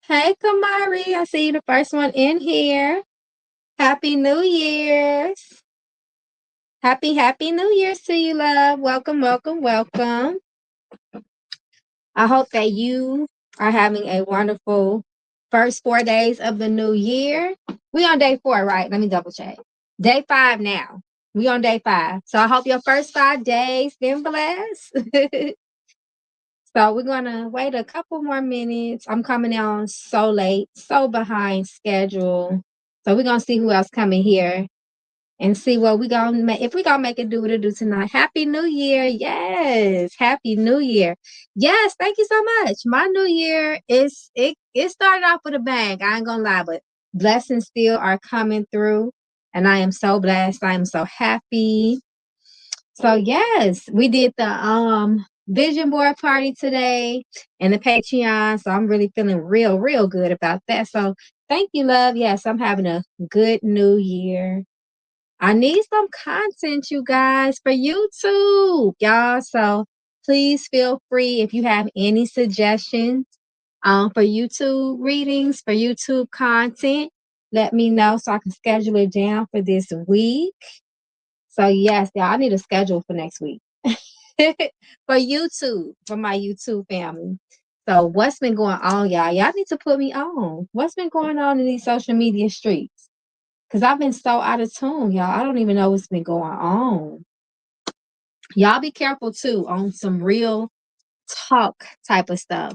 Hey, Kamari. I see you the first one in here. Happy New Year's. Happy New Year's to you, love. Welcome, welcome, welcome. I hope that you are having a wonderful first 4 days of the new year. We on day 4, right? Let me double check. Day 5 now. We on day 5. So I hope your first 5 days been blessed. So we're gonna wait a couple more minutes. I'm coming on so late, so behind schedule. So we're gonna see who else coming here and see what we gonna make. If we gonna make it do what it do tonight. Happy New Year! Yes, Happy New Year! Yes, thank you so much. My New Year is it started off with a bang. I ain't gonna lie, but blessings still are coming through, and I am so blessed. I am so happy. So yes, we did the vision board party today and the Patreon. So I'm really feeling real good about that. So thank you, love. Yes, I'm having a good new year. I need some content, you guys, for YouTube, y'all. So please feel free if you have any suggestions for YouTube readings, for YouTube content. Let me know so I can schedule it down for this week. So yes, y'all, I need a schedule for next week. For YouTube, for my YouTube family. So what's been going on, y'all? Y'all need to put me on. What's been going on in these social media streets? Because I've been so out of tune, y'all. I don't even know what's been going on. Y'all be careful too on some real talk type of stuff.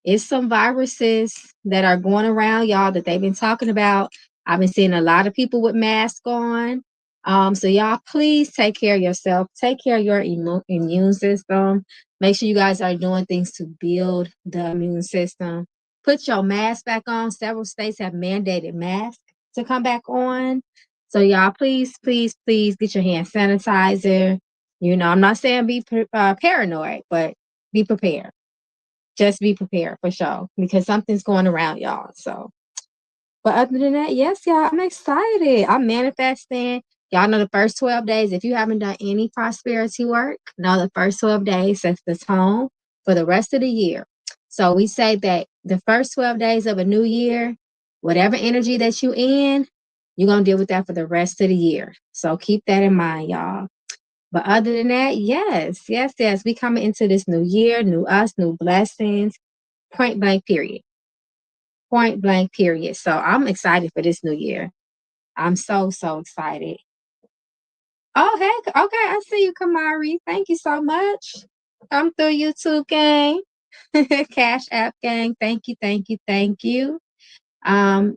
It's some viruses that are going around, y'all, that they've been talking about. I've been seeing a lot of people with masks on. So y'all, please take care of yourself. Take care of your immune system. Make sure you guys are doing things to build the immune system. Put your mask back on. Several states have mandated masks to come back on. So y'all, please get your hand sanitizer. You know, I'm not saying be paranoid, but be prepared. Just be prepared for sure because something's going around, y'all. So, but other than that, yes, y'all, I'm excited. I'm manifesting. Y'all know the first 12 days, if you haven't done any prosperity work, know the first 12 days sets the tone for the rest of the year. So we say that the first 12 days of a new year, whatever energy that you in, you're going to deal with that for the rest of the year. So keep that in mind, y'all. But other than that, yes. We coming into this new year, new us, new blessings, point blank, period. Point blank, period. So I'm excited for this new year. I'm so excited. Oh, heck. Okay, I see you, Kamari. Thank you so much. Come through YouTube gang. Cash App gang. Thank you. Um,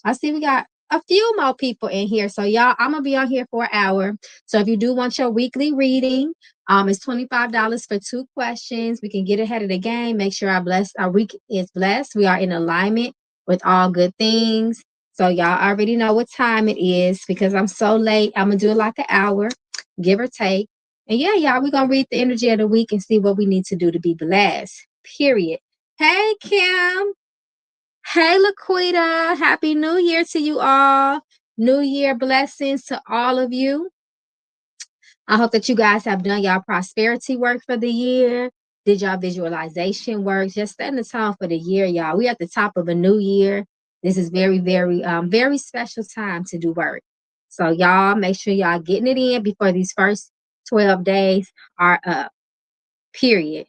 I see we got a few more people in here. So y'all, I'm gonna be on here for an hour. So if you do want your weekly reading, it's $25 for 2 questions. We can get ahead of the game. Make sure our week is blessed. We are in alignment with all good things. So y'all already know what time it is because I'm so late. I'm gonna do it like an hour, give or take. And yeah, y'all, we're gonna read the energy of the week and see what we need to do to be blessed. Period. Hey, Kim. Hey, Laquita. Happy New Year to you all. New Year blessings to all of you. I hope that you guys have done y'all prosperity work for the year. Did y'all visualization work? Just setting the tone for the year, y'all. We at the top of a new year. This is very special time to do work. So y'all make sure y'all getting it in before these first 12 days are up. Period.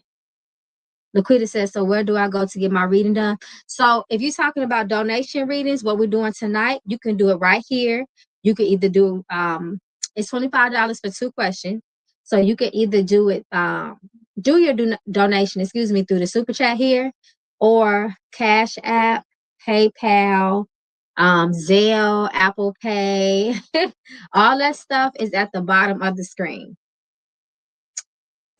Laquita says, so where do I go to get my reading done? So if you're talking about donation readings, what we're doing tonight, you can do it right here. You can either do it's $25 for 2 questions. So you can either do it do your donation, through the super chat here or Cash App, PayPal, Zelle, Apple Pay. All that stuff is at the bottom of the screen.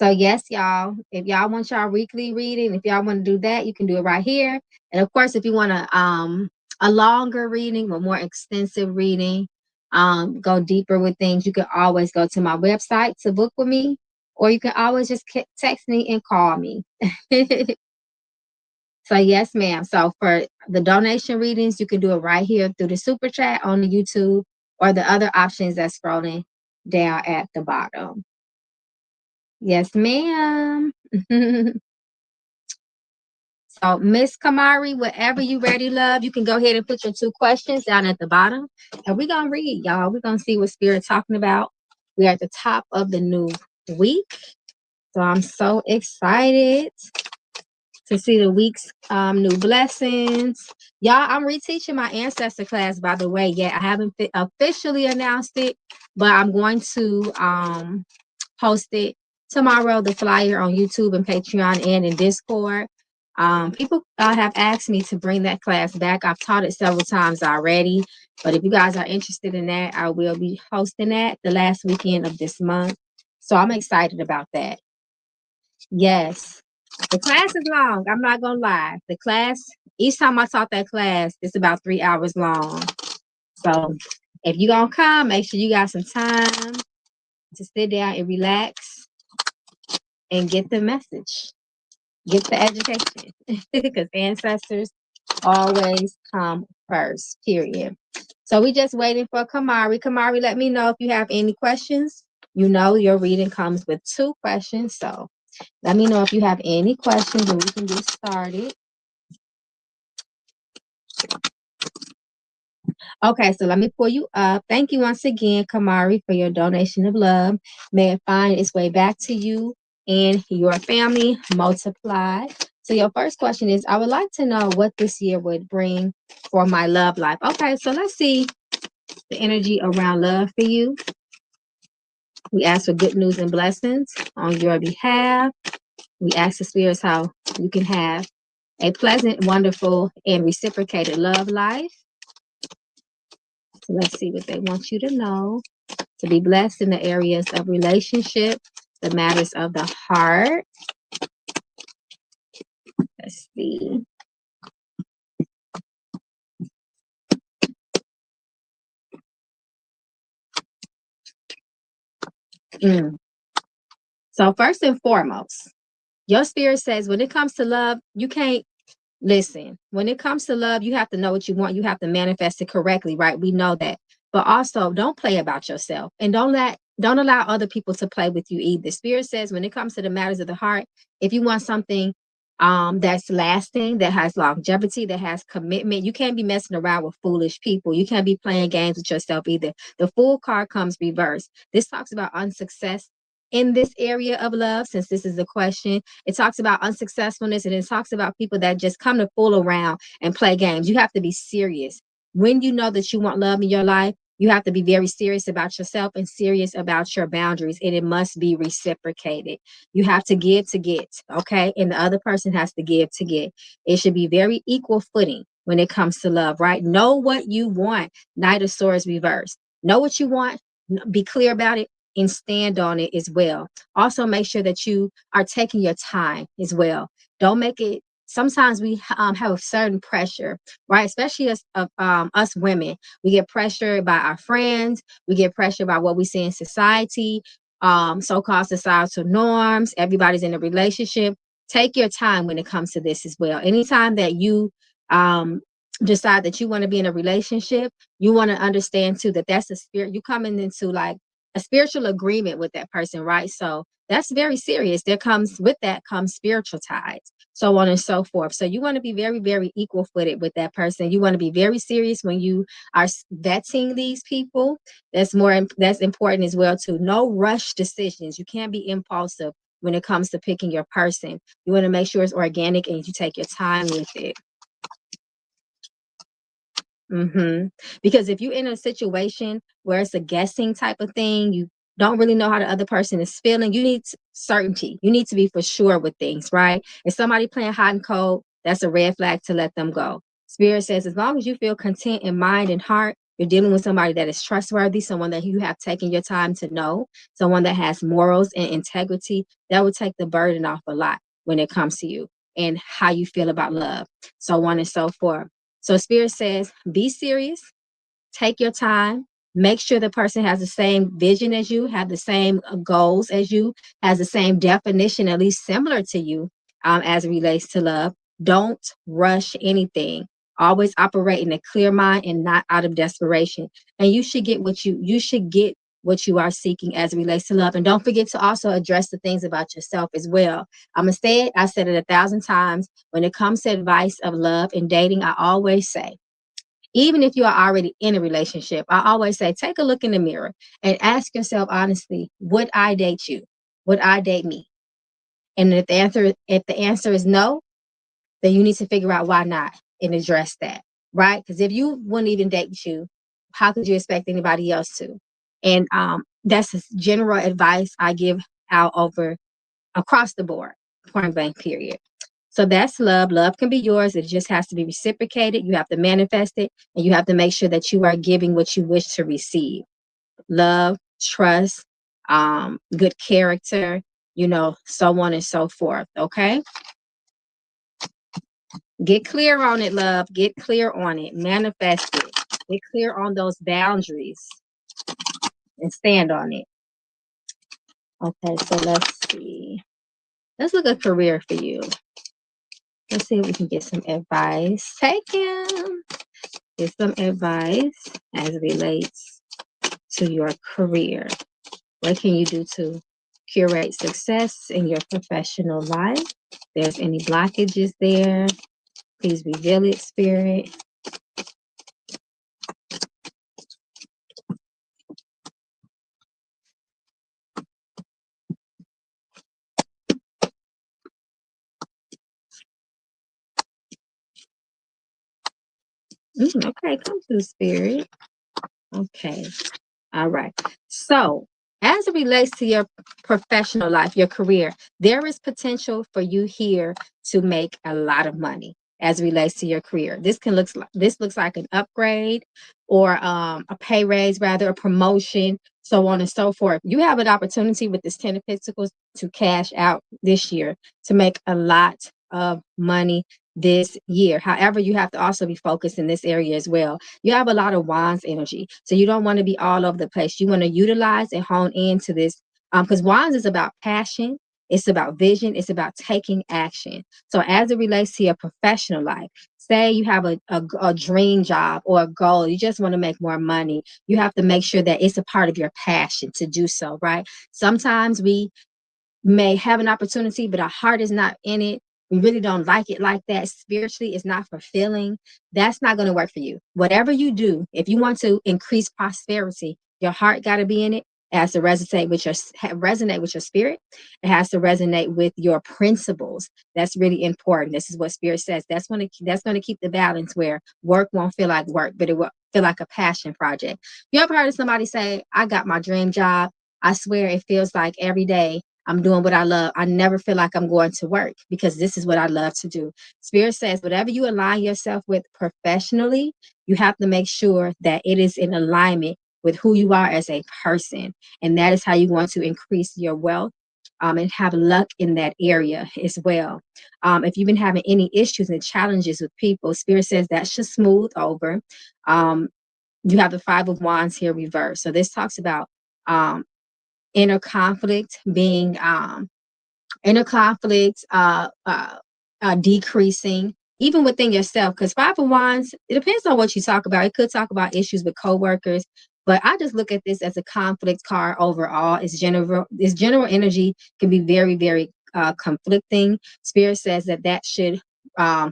So yes, y'all, if y'all want y'all weekly reading, if y'all want to do that, you can do it right here. And of course, if you want a longer reading or more extensive reading, go deeper with things, you can always go to my website to book with me, or you can always just text me and call me. So yes, ma'am. So for the donation readings, you can do it right here through the super chat on the YouTube or the other options that's scrolling down at the bottom. Yes, ma'am. So So, Miss Kamari, whenever you ready, love, you can go ahead and put your 2 questions down at the bottom. And we're going to read, y'all. We're going to see what Spirit's talking about. We're at the top of the new week. So I'm so excited to see the week's new blessings. Y'all, I'm reteaching my ancestor class, by the way. Yeah, I haven't officially announced it, but I'm going to post it tomorrow, the flyer on YouTube and Patreon and in Discord. People have asked me to bring that class back. I've taught it several times already, but if you guys are interested in that, I will be hosting that the last weekend of this month. So I'm excited about that. Yes. The class is long. I'm not going to lie. The class, each time I taught that class, it's about 3 hours long. So if you're going to come, make sure you got some time to sit down and relax and get the message. Get the education. Because ancestors always come first, period. So we just waiting for Kamari. Kamari, let me know if you have any questions. You know your reading comes with 2 questions. So let me know if you have any questions and we can get started. Okay, so let me pull you up. Thank you once again, Kamari, for your donation of love. May it find its way back to you and your family multiplied. So your first question is, I would like to know what this year would bring for my love life. Okay, so let's see the energy around love for you. We ask for good news and blessings on your behalf. We ask the spirits how you can have a pleasant, wonderful, and reciprocated love life. So let's see what they want you to know. To be blessed in the areas of relationship, the matters of the heart. Let's see. So first and foremost, your spirit says when it comes to love, you can't listen. When it comes to love, you have to know what you want. You have to manifest it correctly, right? We know that. But also don't play about yourself and don't allow other people to play with you either. Spirit says when it comes to the matters of the heart, if you want something that's lasting, that has longevity, that has commitment, you can't be messing around with foolish people. You can't be playing games with yourself either. The Fool card comes reversed. This talks about unsuccess in this area of love, since this is a question. It talks about unsuccessfulness, and it talks about people that just come to fool around and play games. You have to be serious. When you know that you want love in your life, you have to be very serious about yourself and serious about your boundaries, and it must be reciprocated. You have to give to get, okay? And the other person has to give to get. It should be very equal footing when it comes to love, right? Know what you want. Knight of Swords reversed. Know what you want. Be clear about it and stand on it as well. Also, make sure that you are taking your time as well. Don't make it. Sometimes we have a certain pressure, right? Especially us women, we get pressured by our friends. We get pressured by what we see in society, so-called societal norms. Everybody's in a relationship. Take your time when it comes to this as well. Anytime that you decide that you want to be in a relationship, you want to understand too that that's a spirit. You coming into like a spiritual agreement with that person, right? So that's very serious. There comes with that comes spiritual ties, so on and so forth. So you want to be very, very equal footed with that person. You want to be very serious when you are vetting these people. That's important as well too. No rush decisions. You can't be impulsive when it comes to picking your person. You want to make sure it's organic and you take your time with it. Because if you're in a situation where it's a guessing type of thing, you don't really know how the other person is feeling, you need certainty. You need to be for sure with things, right? If somebody playing hot and cold, that's a red flag to let them go. Spirit says, as long as you feel content in mind and heart, you're dealing with somebody that is trustworthy, someone that you have taken your time to know, someone that has morals and integrity, that would take the burden off a lot when it comes to you and how you feel about love, so on and so forth. So Spirit says, be serious, take your time, make sure the person has the same vision as you, have the same goals as you, has the same definition, at least similar to you, as it relates to love. Don't rush anything. Always operate in a clear mind and not out of desperation. And you should get what you are seeking as it relates to love. And don't forget to also address the things about yourself as well. I'm going to say it. I said it 1,000 times. When it comes to advice of love and dating, I always say, even if you are already in a relationship, I always say, take a look in the mirror and ask yourself honestly, would I date you? Would I date me? And if the answer is no, then you need to figure out why not and address that, right? Because if you wouldn't even date you, how could you expect anybody else to? And that's just general advice I give out over across the board, point blank, period. So that's love. Love can be yours. It just has to be reciprocated. You have to manifest it, and you have to make sure that you are giving what you wish to receive. Love, trust, good character, so on and so forth. Okay. Get clear on it, love. Get clear on it. Manifest it. Get clear on those boundaries and stand on it. Okay, so let's see. Let's look at career for you. Let's see if we can get some advice. Take him. Get some advice as it relates to your career. What can you do to curate success in your professional life? If there's any blockages there, please reveal it, Spirit. Okay, come through, Spirit. Okay. All right. So, as it relates to your professional life, your career, there is potential for you here to make a lot of money as it relates to your career. This looks like an upgrade or a pay raise, rather a promotion, so on and so forth. You have an opportunity with this 10 of Pentacles to cash out this year to make a lot of money this year. However, you have to also be focused in this area as well. You have a lot of wands energy, so you don't want to be all over the place. You want to utilize and hone into this because wands is about passion, it's about vision, it's about taking action. So as it relates to your professional life, say you have a dream job or a goal, you just want to make more money, you have to make sure that it's a part of your passion to do so, right? Sometimes we may have an opportunity, but our heart is not in it. We really don't like it like that. Spiritually, it's not fulfilling. That's not going to work for you. Whatever you do, if you want to increase prosperity, your heart got to be in it. It has to resonate with your spirit. It has to resonate with your principles. That's really important. This is what spirit says. That's going to keep the balance where work won't feel like work, but it will feel like a passion project. You ever heard of somebody say, "I got my dream job"? I swear it feels like every day I'm doing what I love. I never feel like I'm going to work because this is what I love to do. Spirit says, whatever you align yourself with professionally, you have to make sure that it is in alignment with who you are as a person. And that is how you want to increase your wealth and have luck in that area as well. If you've been having any issues and challenges with people, Spirit says that should smooth over. You have the Five of Wands here reversed. So this talks about inner conflict being decreasing even within yourself, because Five of Wands, it depends on what you talk about. It could talk about issues with coworkers, but I just look at this as a conflict card overall. It's general energy, can be very, very conflicting. Spirit says that should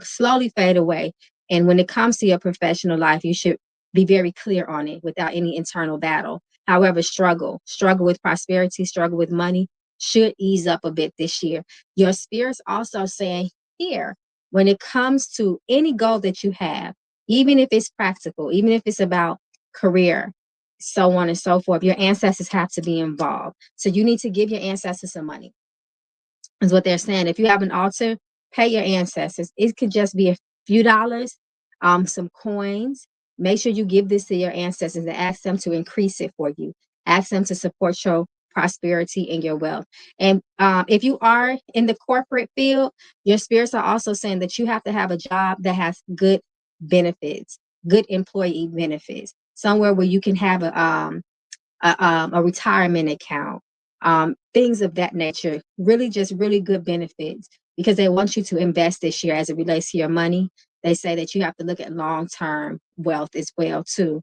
slowly fade away, and when it comes to your professional life, you should be very clear on it without any internal battle. However, struggle with prosperity, struggle with money should ease up a bit this year. Your spirit's also saying here, when it comes to any goal that you have, even if it's practical, even if it's about career, so on and so forth, your ancestors have to be involved. So you need to give your ancestors some money, is what they're saying. If you have an altar, pay your ancestors. It could just be a few dollars, some coins. Make sure you give this to your ancestors and ask them to increase it for you. Ask them to support your prosperity and your wealth. And if you are in the corporate field, your spirits are also saying that you have to have a job that has good benefits, good employee benefits, somewhere where you can have a retirement account, things of that nature, really just really good benefits, because they want you to invest this year as it relates to your money. They say that you have to look at long-term wealth as well too.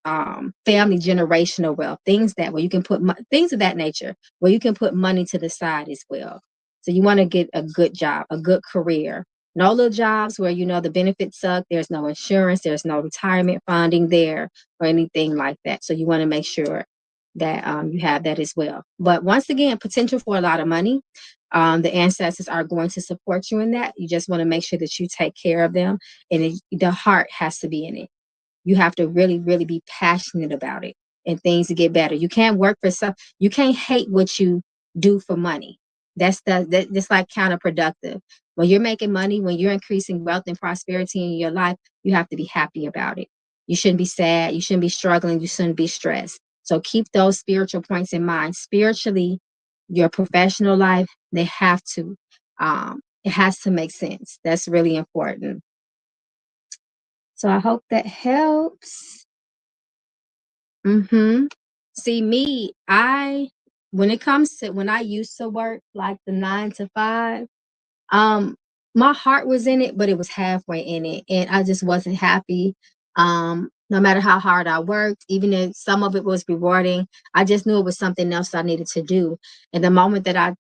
family generational wealth, things that where you can put things of that nature, where you can put money to the side as well. So you want to get a good job, a good career. No little jobs where the benefits suck. There's no insurance. There's no retirement funding there or anything like that. So you want to make sure that you have that as well. But once again, potential for a lot of money. The ancestors are going to support you in that. You just want to make sure that you take care of them, and the heart has to be in it. You have to really, really be passionate about it and things to get better. You can't work for some. You can't hate what you do for money. That's like counterproductive. When you're making money, when you're increasing wealth and prosperity in your life, you have to be happy about it. You shouldn't be sad. You shouldn't be struggling. You shouldn't be stressed. So keep those spiritual points in mind. Spiritually, your professional life, they have to. It has to make sense. That's really important. So I hope that helps. See me, when it comes to when I used to work like the 9 to 5, um, my heart was in it, but it was halfway in it, and I just wasn't happy. No matter how hard I worked, even if some of it was rewarding, I just knew it was something else I needed to do. And the moment that I,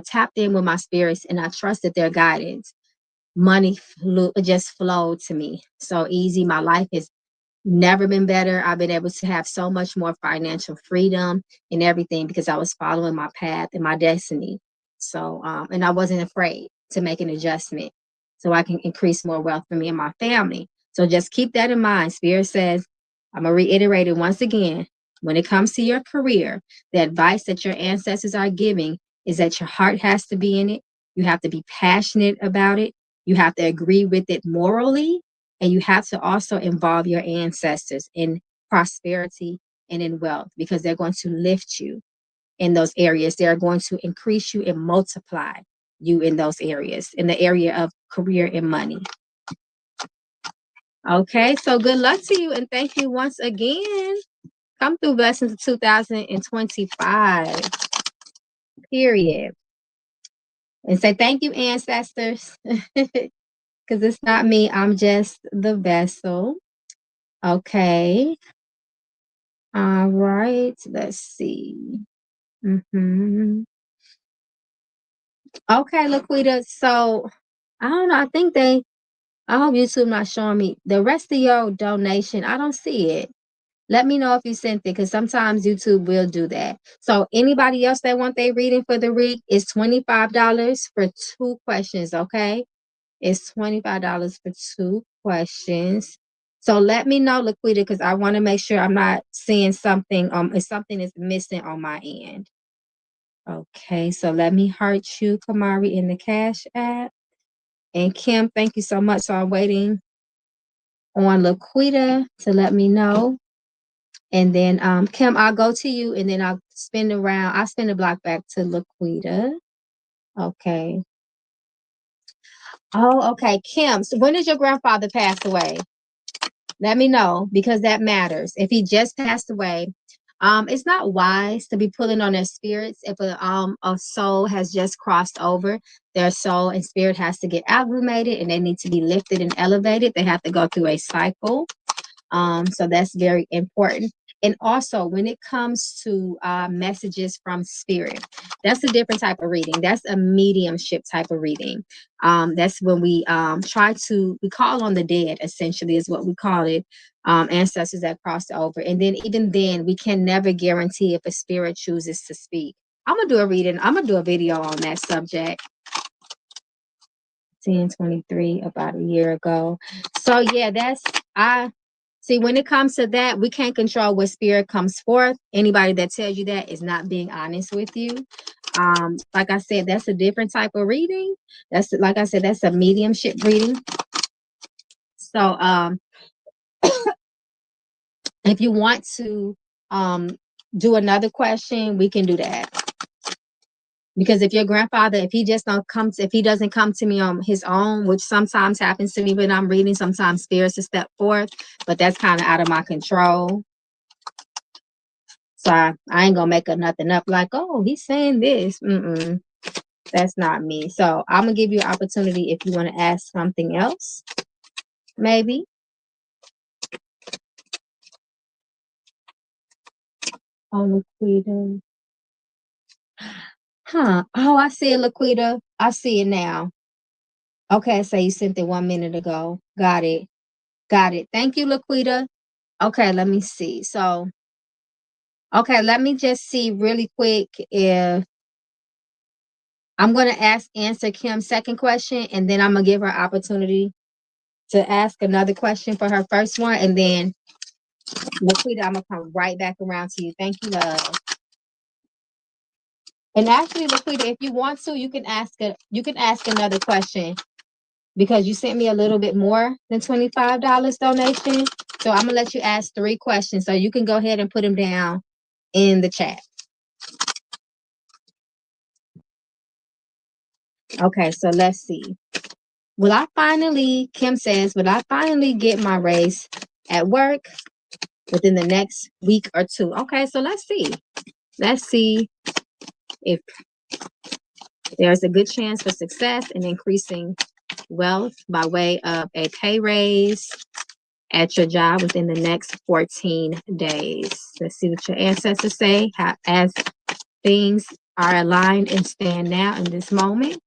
tapped in with my spirits and I trusted their guidance, money just flowed to me so easy. My life is never been better. I've been able to have so much more financial freedom and everything because I was following my path and my destiny. So, and I wasn't afraid to make an adjustment so I can increase more wealth for me and my family. So just keep that in mind. Spirit says, I'm going to reiterate it once again. When it comes to your career, the advice that your ancestors are giving is that your heart has to be in it. You have to be passionate about it. You have to agree with it morally, and you have to also involve your ancestors in prosperity and in wealth because they're going to lift you in those areas. They're going to increase you and multiply you in those areas, in the area of career and money. Okay, so good luck to you and thank you once again. Come through blessings of 2025. Period. And say thank you, ancestors. Because it's not me, I'm just the vessel. Okay. All right, let's see. Okay, Laquita. So I don't know. I hope YouTube not showing me the rest of your donation. I don't see it. Let me know if you sent it because sometimes YouTube will do that. So anybody else that want their reading for the week is $25 for 2 questions. Okay, it's $25 for 2 questions. So let me know, Laquita, because I want to make sure I'm not seeing something. If something is missing on my end. Okay, so let me heart you, Kamari, in the Cash App. And Kim, thank you so much. So I'm waiting on Laquita to let me know. And then Kim, I'll go to you and then I'll spin the block back to Laquita. Okay. Oh, okay. Kim, so when did your grandfather pass away? Let me know because that matters. If he just passed away, it's not wise to be pulling on their spirits if a soul has just crossed over. Their soul and spirit has to get acclimated and they need to be lifted and elevated. They have to go through a cycle. So that's very important. And also, when it comes to messages from spirit, that's a different type of reading. That's a mediumship type of reading. That's when we we call on the dead, essentially, is what we call it. Ancestors that crossed over. And then, even then, we can never guarantee if a spirit chooses to speak. I'm going to do a reading. I'm going to do a video on that subject. 1023, about a year ago. So, yeah, see, when it comes to that, we can't control what spirit comes forth. Anybody that tells you that is not being honest with you. Like I said, that's a different type of reading. That's like I said, that's a mediumship reading. So if you want to do another question, we can do that. Because if your grandfather, if he doesn't come to me on his own, which sometimes happens to me when I'm reading, sometimes spirits to step forth, but that's kind of out of my control. So I ain't gonna make nothing up like, oh, he's saying this. That's not me. So I'm gonna give you an opportunity if you want to ask something else, maybe. Oh, Laquita. Huh. Oh, I see it, Laquita. I see it now. Okay, so you sent it 1 minute ago. Got it. Got it. Thank you, Laquita. Okay, let me see. So, okay, let me just see really quick if I'm going to answer Kim's second question, and then I'm going to give her opportunity to ask another question for her first one. And then, Laquita, I'm going to come right back around to you. Thank you, love. And actually, Laquita, if you want to, you can ask another question because you sent me a little bit more than $25 donation. So I'm gonna let you ask 3 questions. So you can go ahead and put them down in the chat. Okay, so let's see. Kim says, will I finally get my raise at work within the next week or two? Okay, so let's see. Let's see if there's a good chance for success in increasing wealth by way of a pay raise at your job within the next 14 days. Let's see what your ancestors say as things are aligned and stand now in this moment.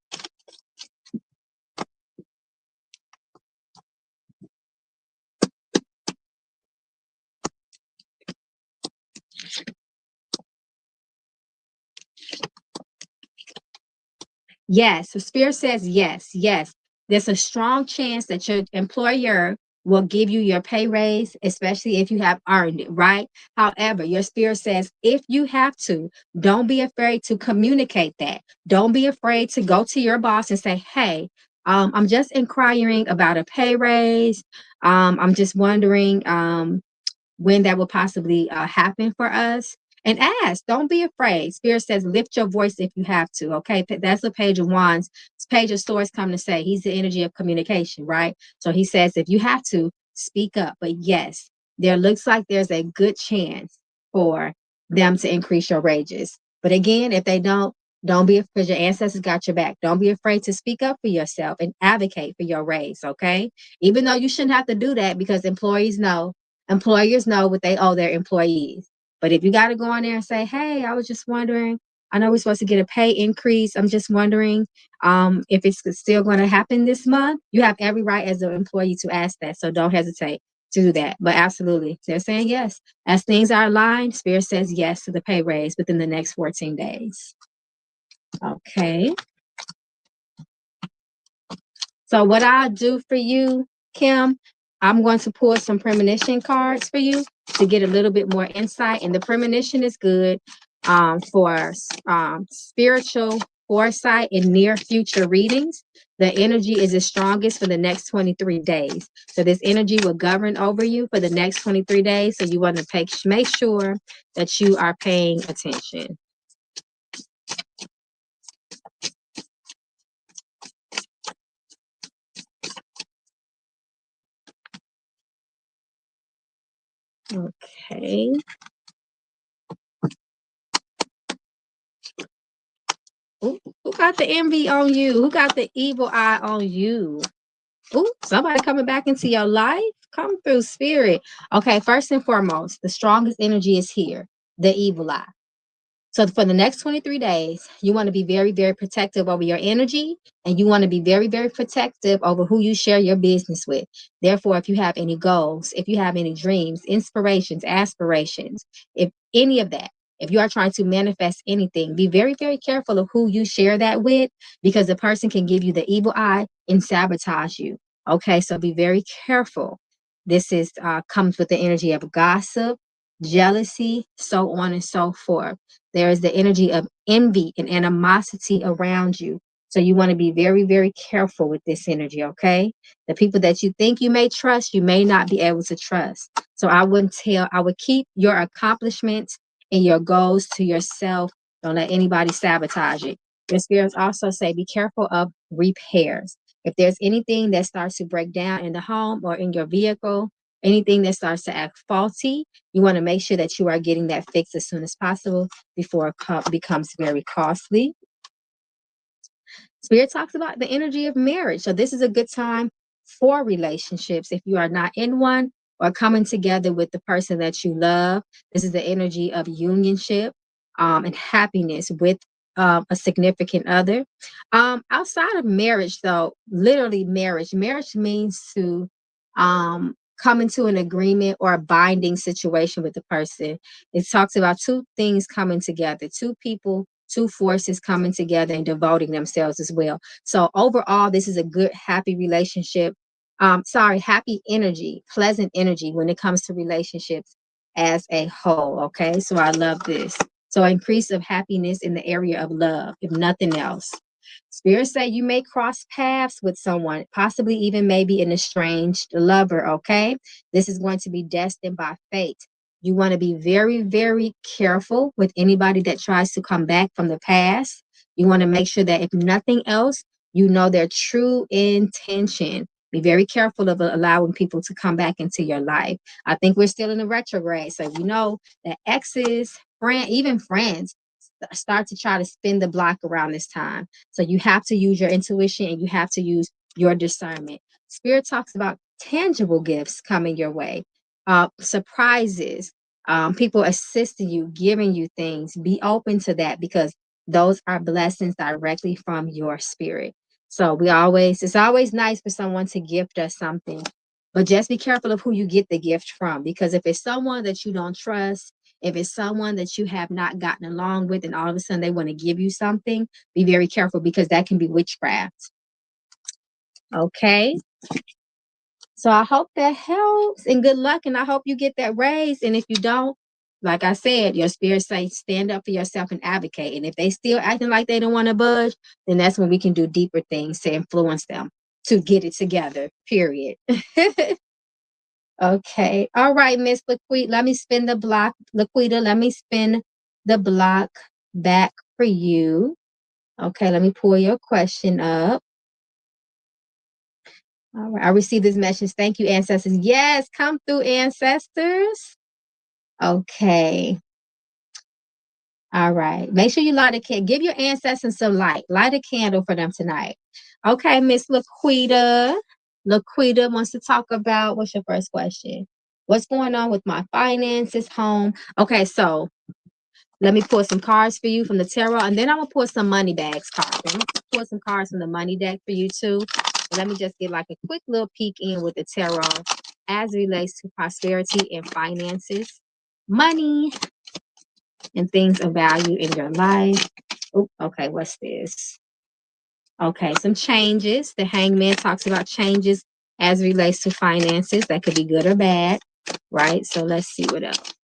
Yes, so Spirit says yes, yes. There's a strong chance that your employer will give you your pay raise, especially if you have earned it, right? However, your spirit says if you have to, don't be afraid to communicate that. Don't be afraid to go to your boss and say, hey, I'm just inquiring about a pay raise. I'm just wondering when that will possibly happen for us. And ask, don't be afraid. Spirit says, lift your voice if you have to. Okay, that's the Page of Wands. Page of Swords come to say he's the energy of communication, right? So he says, if you have to, speak up. But yes, there looks like there's a good chance for them to increase your wages. But again, if they don't be afraid. Your ancestors got your back. Don't be afraid to speak up for yourself and advocate for your raise. Okay, even though you shouldn't have to do that because employers know what they owe their employees. But if you got to go on there and say, hey, I was just wondering, I know we're supposed to get a pay increase. I'm just wondering if it's still going to happen this month. You have every right as an employee to ask that. So don't hesitate to do that. But absolutely, they're saying yes. As things are aligned, Spirit says yes to the pay raise within the next 14 days. Okay. So what I'll do for you, Kim, I'm going to pull some premonition cards for you to get a little bit more insight. And the premonition is good for spiritual foresight and near future readings. The energy is the strongest for the next 23 days. So this energy will govern over you for the next 23 days. So you want to make sure that you are paying attention. Okay. Ooh, who got the envy on you? Who got the evil eye on you? Ooh, somebody coming back into your life? Come through, spirit. Okay, first and foremost, the strongest energy is here, the evil eye. So for the next 23 days, you want to be very, very protective over your energy, and you want to be very, very protective over who you share your business with. Therefore, if you have any goals, if you have any dreams, inspirations, aspirations, if any of that, if you are trying to manifest anything, be very, very careful of who you share that with, because the person can give you the evil eye and sabotage you. Okay, so be very careful. This is comes with the energy of gossip, jealousy, so on and so forth. There is the energy of envy and animosity around you. So you want to be very, very careful with this energy, okay? The people that you think you may trust, you may not be able to trust. So I would keep your accomplishments and your goals to yourself. Don't let anybody sabotage it. Your spirits also say be careful of repairs. If there's anything that starts to break down in the home or in your vehicle, anything that starts to act faulty, you want to make sure that you are getting that fixed as soon as possible before it becomes very costly. Spirit talks about the energy of marriage. So this is a good time for relationships. If you are not in one, or coming together with the person that you love. This is the energy of unionship and happiness with a significant other. Outside of marriage, though, literally marriage means to come into an agreement or a binding situation with the person. It talks about two things coming together, two people, two forces coming together and devoting themselves as well. So overall, this is a good, happy relationship. Happy energy, pleasant energy when it comes to relationships as a whole. Okay, so I love this. So increase of happiness in the area of love, if nothing else. Spirit say you may cross paths with someone, possibly even maybe an estranged lover. Okay, this is going to be destined by fate. You want to be very, very careful with anybody that tries to come back from the past. You want to make sure that if nothing else, you know their true intention. Be very careful of allowing people to come back into your life. I think we're still in the retrograde. So you know that exes, even friends start to try to spin the block around this time. So you have to use your intuition and you have to use your discernment. Spirit talks about tangible gifts coming your way, surprises, people assisting you, giving you things. Be open to that because those are blessings directly from your spirit. So it's always nice for someone to gift us something, but just be careful of who you get the gift from, because if it's someone that you don't trust, if it's someone that you have not gotten along with and all of a sudden they want to give you something, be very careful because that can be witchcraft. Okay. So I hope that helps and good luck. And I hope you get that raise. And if you don't, like I said, your spirit say stand up for yourself and advocate. And if they still acting like they don't want to budge, then that's when we can do deeper things to influence them to get it together, period. Okay. All right, Miss Laquita, let me spin the block. Laquita, let me spin the block back for you. Okay, let me pull your question up. All right, I received this message. Thank you, ancestors. Yes, come through, ancestors. Okay. All right. Make sure you light a candle. Give your ancestors some light. Light a candle for them tonight. Okay, Miss Laquita. Laquita wants to talk about, what's your first question? What's going on with my finances, home? Okay, so let me pull some cards for you from the tarot, and then I'm gonna pull some money bags cards. I'm gonna pull some cards from the money deck for you too. Let me just get like a quick little peek in with the tarot as it relates to prosperity and finances, money, and things of value in your life. Oh, okay, what's this? Okay, some changes. The Hangman talks about changes as it relates to finances. That could be good or bad, right? So let's see what else.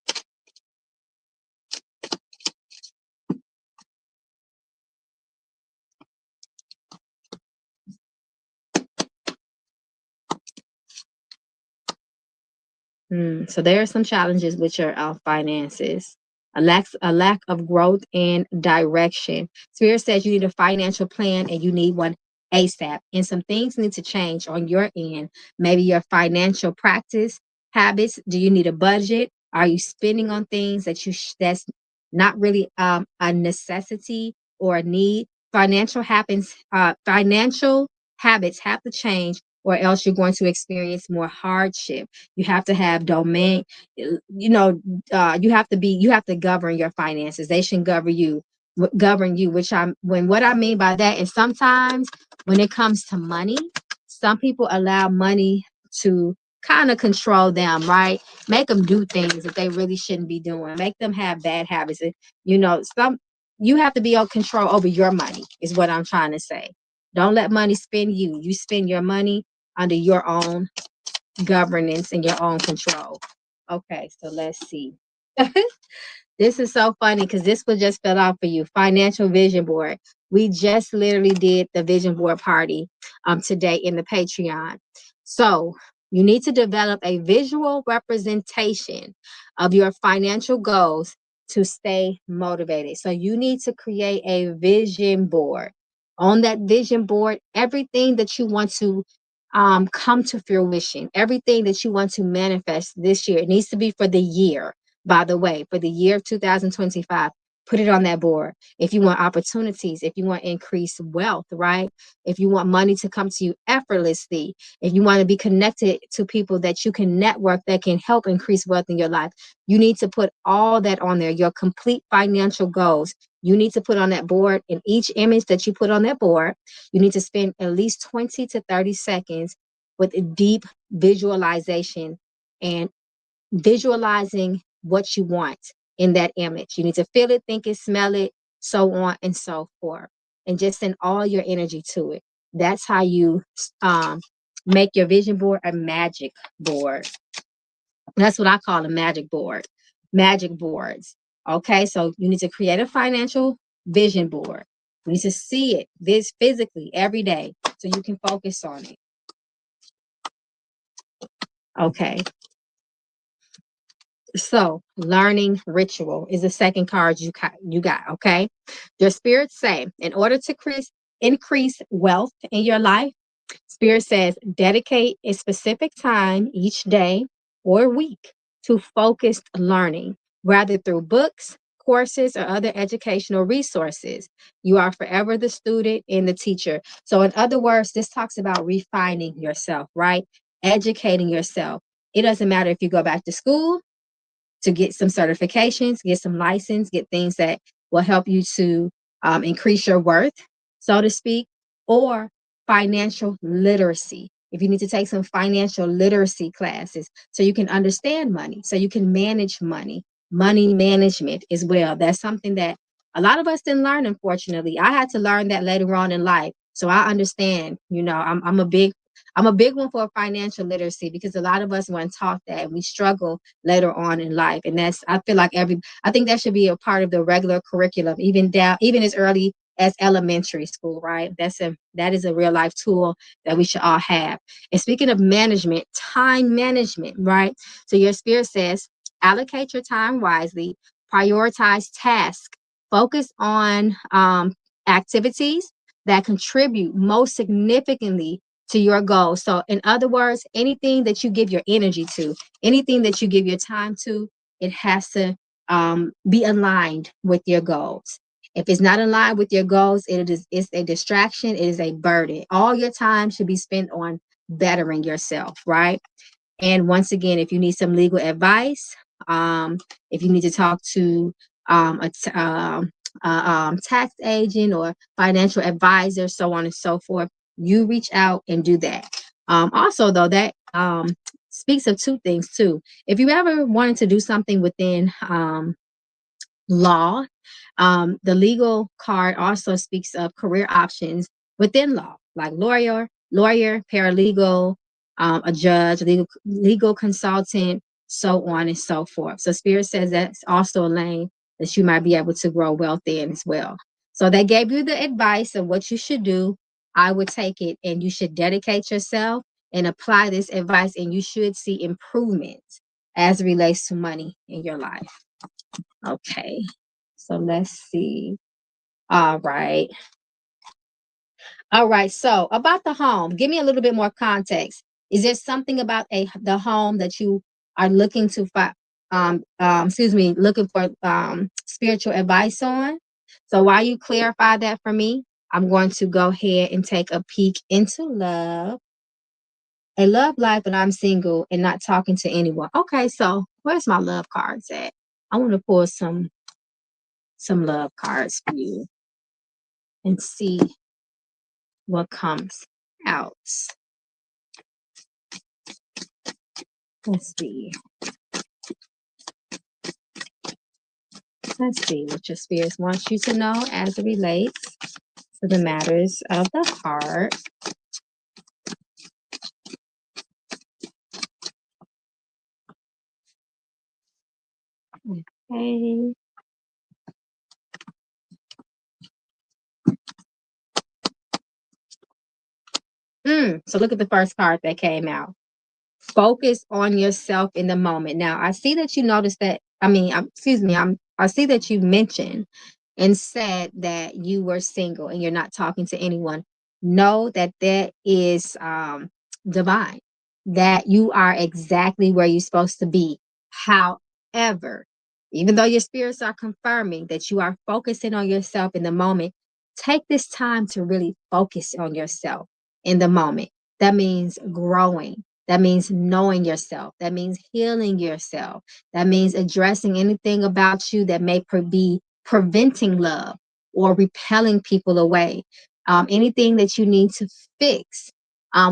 So there are some challenges with your finances. A lack of growth and direction. Spirit says you need a financial plan and you need one ASAP. And some things need to change on your end. Maybe your financial practice habits. Do you need a budget? Are you spending on things that's not really a necessity or a need? Financial habits have to change, or else you're going to experience more hardship. You have to have domain, you have to govern your finances. They shouldn't govern you, what I mean by that is sometimes when it comes to money, some people allow money to kind of control them, right? Make them do things that they really shouldn't be doing, make them have bad habits. And, you have to be on control over your money is what I'm trying to say. Don't let money spend you spend your money under your own governance and your own control. Okay, so let's see. This is so funny because this was just fell out for you. Financial vision board. We just literally did the vision board party today in the Patreon. So you need to develop a visual representation of your financial goals to stay motivated. So you need to create a vision board. On that vision board, everything that you want to come to fruition, everything that you want to manifest this year, it needs to be for the year, by the way, for the year 2025. put it on that board. If you want opportunities, if you want increased wealth, right? If you want money to come to you effortlessly, if you want to be connected to people that you can network that can help increase wealth in your life, you need to put all that on there, your complete financial goals. You need to put on that board. In each image that you put on that board, you need to spend at least 20 to 30 seconds with a deep visualization and visualizing what you want in that image. You need to feel it, think it, smell it, so on and so forth. And just send all your energy to it. That's how you make your vision board a magic board. That's what I call a magic board. Magic boards. Okay, so you need to create a financial vision board. You need to see it this physically every day so you can focus on it. Okay. So, learning ritual is the second card you got, okay? Your spirits say, in order to increase wealth in your life, Spirit says, dedicate a specific time each day or week to focused learning, rather through books, courses, or other educational resources. You are forever the student and the teacher. So, in other words, this talks about refining yourself, right? Educating yourself. It doesn't matter if you go back to school to get some certifications, get some license, get things that will help you to increase your worth, so to speak, or financial literacy. If you need to take some financial literacy classes so you can understand money, so you can manage money, money management as well. That's something that a lot of us didn't learn, unfortunately. I had to learn that later on in life. So I understand, I'm a big one for financial literacy because a lot of us weren't taught that and we struggle later on in life. And I feel like I think that should be a part of the regular curriculum, even as early as elementary school, right? That is a real life tool that we should all have. And speaking of management, time management, right? So your spirit says, allocate your time wisely, prioritize tasks, focus on activities that contribute most significantly to your goals. So in other words, anything that you give your energy to, anything that you give your time to, it has to be aligned with your goals. If it's not aligned with your goals, it's a distraction, it is a burden. All your time should be spent on bettering yourself, right? And once again, if you need some legal advice, if you need to talk to a tax agent or financial advisor, so on and so forth, you reach out and do that. Also, though, that speaks of two things too. If you ever wanted to do something within law, the legal card also speaks of career options within law, like lawyer, paralegal, a judge, legal consultant, so on and so forth. So Spirit says that's also a lane that you might be able to grow wealth in as well. So they gave you the advice of what you should do. I would take it, and you should dedicate yourself and apply this advice, and you should see improvements as it relates to money in your life. Okay, so let's see. All right. All right. So about the home, give me a little bit more context. Is there something about the home that you are looking to looking for spiritual advice on? So while you clarify that for me, I'm going to go ahead and take a peek into a love life, but I'm single and not talking to anyone. Okay, so where's my love cards at? I want to pull some love cards for you and see what comes out. Let's see. Let's see what your spirits want you to know as it relates to the matters of the heart. Okay. So look at the first card that came out. Focus on yourself in the moment. Now, I see that you noticed that. I see that you mentioned and said that you were single and you're not talking to anyone. Know that that is divine, that you are exactly where you're supposed to be. However, Even though your spirits are confirming that you are focusing on yourself in the moment, take this time to really focus on yourself in the moment. That means growing. That means knowing yourself. That means healing yourself. That means addressing anything about you that may be preventing love or repelling people away. Anything that you need to fix.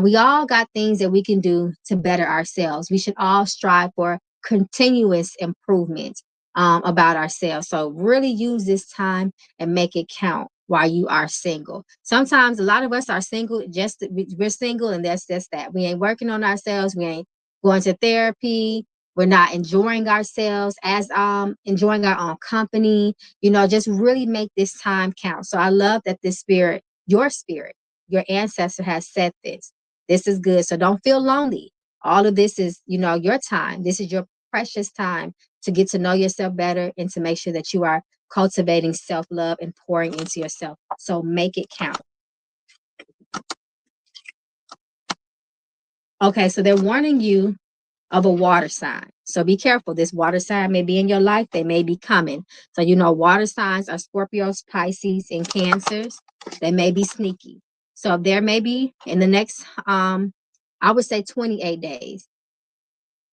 We all got things that we can do to better ourselves. We should all strive for continuous improvement about ourselves. So really use this time and make it count while you are single. Sometimes a lot of us are single, we're single and that's just that. We ain't working on ourselves. We ain't going to therapy. We're not enjoying ourselves as enjoying our own company. Just really make this time count. So I love that this spirit, your ancestor has said this. This is good. So don't feel lonely. All of this is, your time. This is your precious time to get to know yourself better and to make sure that you are cultivating self-love and pouring into yourself. So make it count. Okay, so they're warning you of a water sign. So be careful. This water sign may be in your life. They may be coming. So, water signs are Scorpios, Pisces, and Cancers. They may be sneaky. So there may be in the next, I would say 28 days,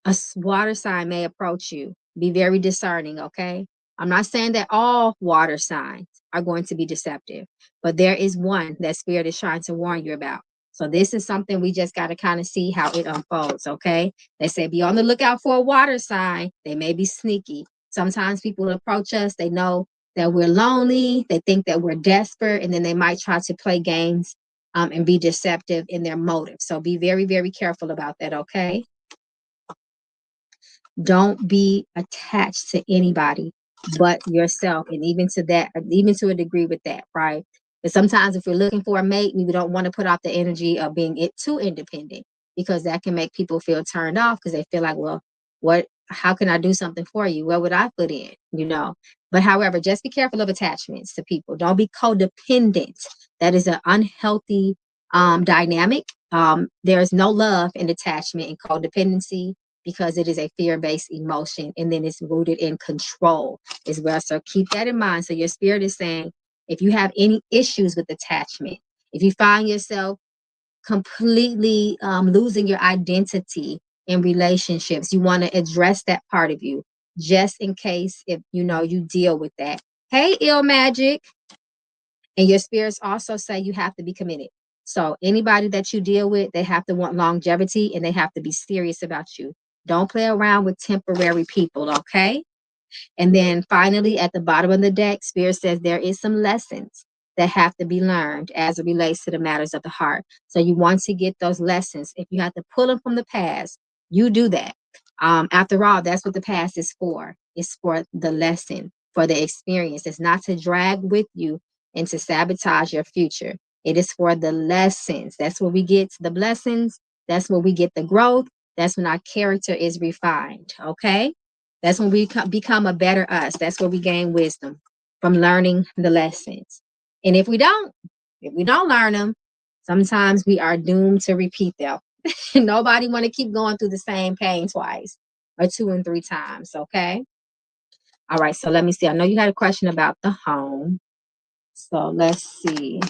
a water sign may approach you. Be very discerning, okay? I'm not saying that all water signs are going to be deceptive, but there is one that Spirit is trying to warn you about. So this is something we just got to kind of see how it unfolds, okay? They say be on the lookout for a water sign. They may be sneaky. Sometimes people approach us, they know that we're lonely, they think that we're desperate, and then they might try to play games and be deceptive in their motive. So be very, very careful about that, okay? Don't be attached to anybody but yourself. And even to a degree with that, right? But sometimes if we're looking for a mate, we don't want to put out the energy of being too independent because that can make people feel turned off because they feel like, well, how can I do something for you? What would I put in? But however, just be careful of attachments to people. Don't be codependent. That is an unhealthy dynamic. There is no love in attachment and codependency, because it is a fear-based emotion, and then it's rooted in control as well. So keep that in mind. So your spirit is saying, if you have any issues with attachment, if you find yourself completely losing your identity in relationships, you want to address that part of you, just in case if you deal with that. Hey, Ill Magic. And your spirits also say you have to be committed. So anybody that you deal with, they have to want longevity and they have to be serious about you. Don't play around with temporary people, okay? And then finally, at the bottom of the deck, Spirit says there is some lessons that have to be learned as it relates to the matters of the heart. So you want to get those lessons. If you have to pull them from the past, you do that. After all, that's what the past is for. It's for the lesson, for the experience. It's not to drag with you and to sabotage your future. It is for the lessons. That's where we get the blessings. That's where we get the growth. That's when our character is refined. Okay. That's when we become a better us. That's where we gain wisdom from learning the lessons. And if we don't learn them, sometimes we are doomed to repeat them. Nobody want to keep going through the same pain twice or 2 and 3 times. Okay. All right. So let me see. I know you had a question about the home. So let's see.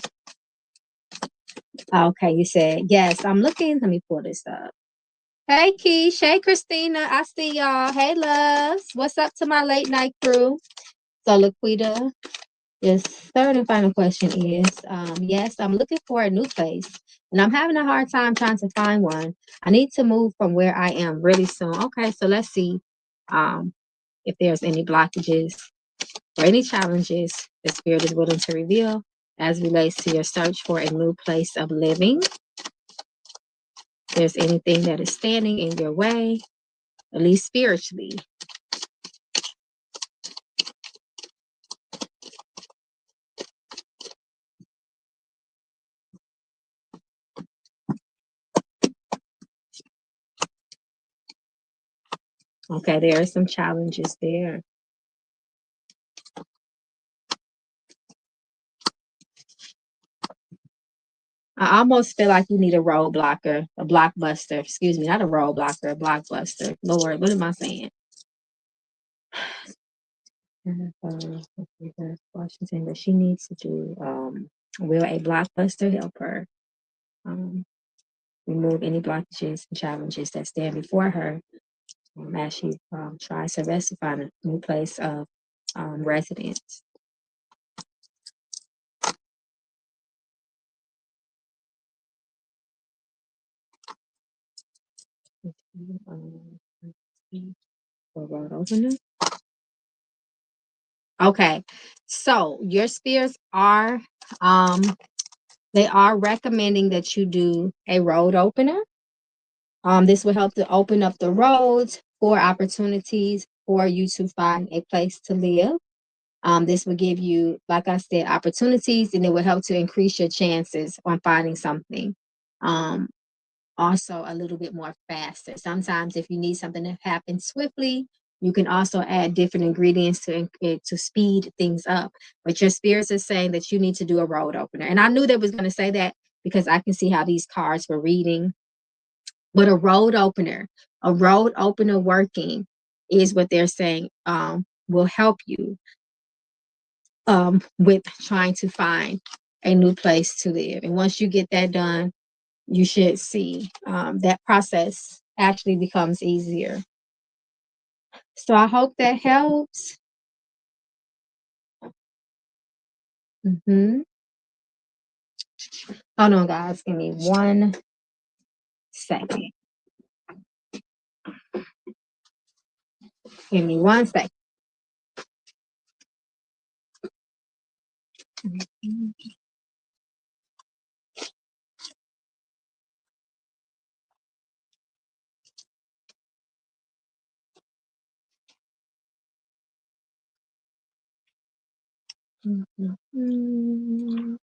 Okay. You said, yes, I'm looking. Let me pull this up. Hey, Keish. Hey, Christina. I see y'all. Hey, loves. What's up to my late night crew? So, Laquita, this third and final question is, yes, I'm looking for a new place, and I'm having a hard time trying to find one. I need to move from where I am really soon. Okay, so let's see if there's any blockages or any challenges the Spirit is willing to reveal as relates to your search for a new place of living. If there's anything that is standing in your way, at least spiritually. Okay, there are some challenges there. I almost feel like you need a roadblocker, a blockbuster. Excuse me, not a roadblocker, a blockbuster. Lord, what am I saying? Washington, but she needs to do will a blockbuster help her um, remove any blockages and challenges that stand before her as she tries her best to find a new place of residence. Um, for road opener. Okay, so your spirits are they are recommending that you do a road opener. This will help to open up the roads for opportunities for you to find a place to live. This will give you, like I said, opportunities, and it will help to increase your chances on finding something. Um, Also, a little bit more faster. Sometimes, if you need something to happen swiftly, you can also add different ingredients to speed things up. But your spirits are saying that you need to do a road opener, and I knew they was going to say that because I can see how these cards were reading. But a road opener working is what they're saying will help you with trying to find a new place to live. And once you get that done, you should see that process actually becomes easier. So I hope that helps. Hold on, guys. Give me 1 second. Give me 1 second. Hmm.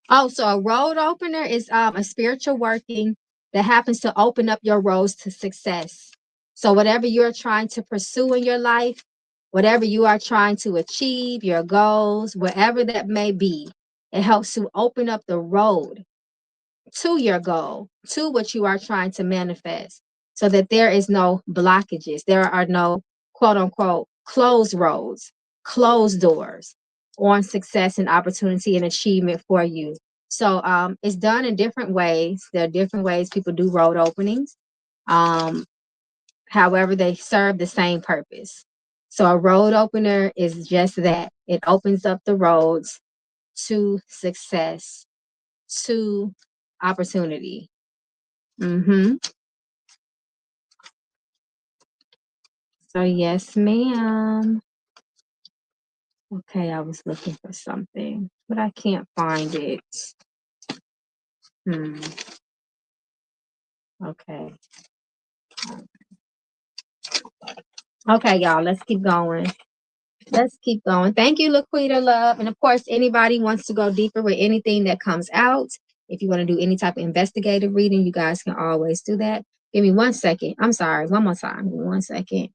Oh, so a road opener is a spiritual working that happens to open up your roads to success. So whatever you're trying to pursue in your life, whatever you are trying to achieve, your goals, wherever that may be, it helps to open up the road to your goal, to what you are trying to manifest, so that there is no blockages. There are no quote unquote closed roads, closed doors on success and opportunity and achievement for you. So it's done in different ways. There are different ways people do road openings. Um, However, they serve the same purpose. So a road opener is just that. It opens up the roads to success, to opportunity. Mm-hmm. So yes, ma'am. Okay, I was looking for something, but I can't find it. Hmm. Okay. Okay, y'all, let's keep going. Let's keep going. Thank you, Laquita Love. And of course, anybody wants to go deeper with anything that comes out, if you want to do any type of investigative reading, you guys can always do that. Give me 1 second. I'm sorry, one more time. Give me 1 second.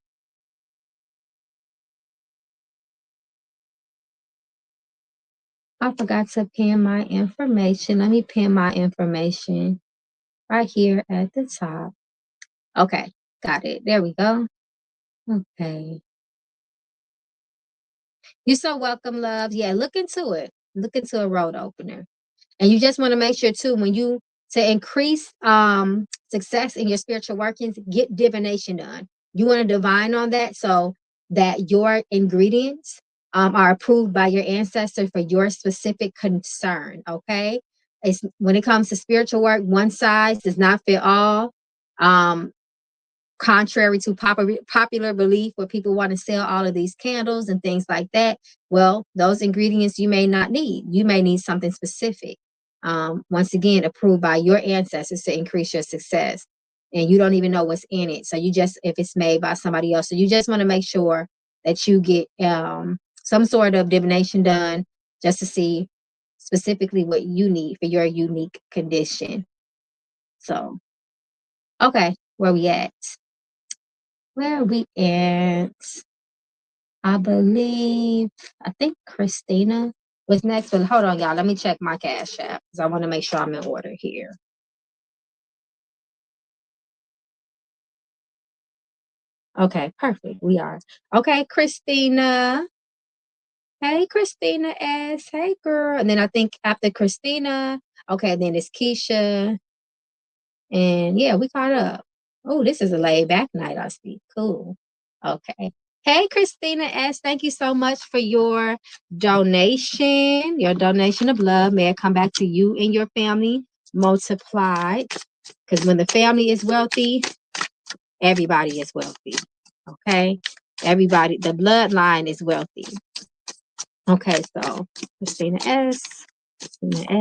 I forgot to pin my information. Let me pin my information right here at the top. Okay, got it. There we go. Okay. You're so welcome, love. Yeah, look into it. Look into a road opener. And you just want to make sure too, when you to increase success in your spiritual workings, get divination done. You want to divine on that so that your ingredients are approved by your ancestors for your specific concern. Okay. It's when it comes to spiritual work, one size does not fit all. Um, Contrary to popular belief where people want to sell all of these candles and things like that, well, those ingredients you may not need. You may need something specific, once again approved by your ancestors to increase your success, and you don't even know what's in it. So you just, if it's made by somebody else, so you just want to make sure that you get some sort of divination done just to see specifically what you need for your unique condition. So okay, where we at? Where are we at? I think Christina was next, but hold on, y'all. Let me check my Cash App because I want to make sure I'm in order here. Okay, perfect. We are. Okay, Christina. Hey, Christina S. Hey, girl. And then I think after Christina, okay, then it's Keisha. And yeah, we caught up. Oh, this is a laid back night, I see. Cool. Okay. Hey, Christina S. Thank you so much for your donation of love. May it come back to you and your family multiplied. Because when the family is wealthy, everybody is wealthy. Okay. Everybody, the bloodline is wealthy. Okay, so Christina S. Christina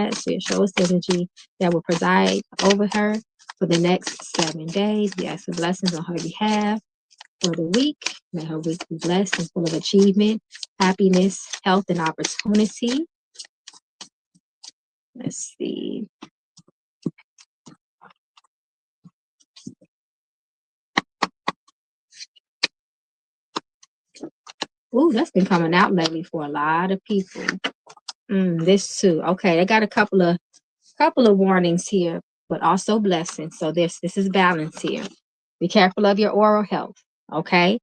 S. will show us energy that will preside over her for the next 7 days. We ask for blessings on her behalf for the week. May her week be blessed and full of achievement, happiness, health, and opportunity. Let's see. Ooh, that's been coming out lately for a lot of people. This too. Okay, they got a couple of warnings here, but also blessings. So this is balance here. Be careful of your oral health. Okay.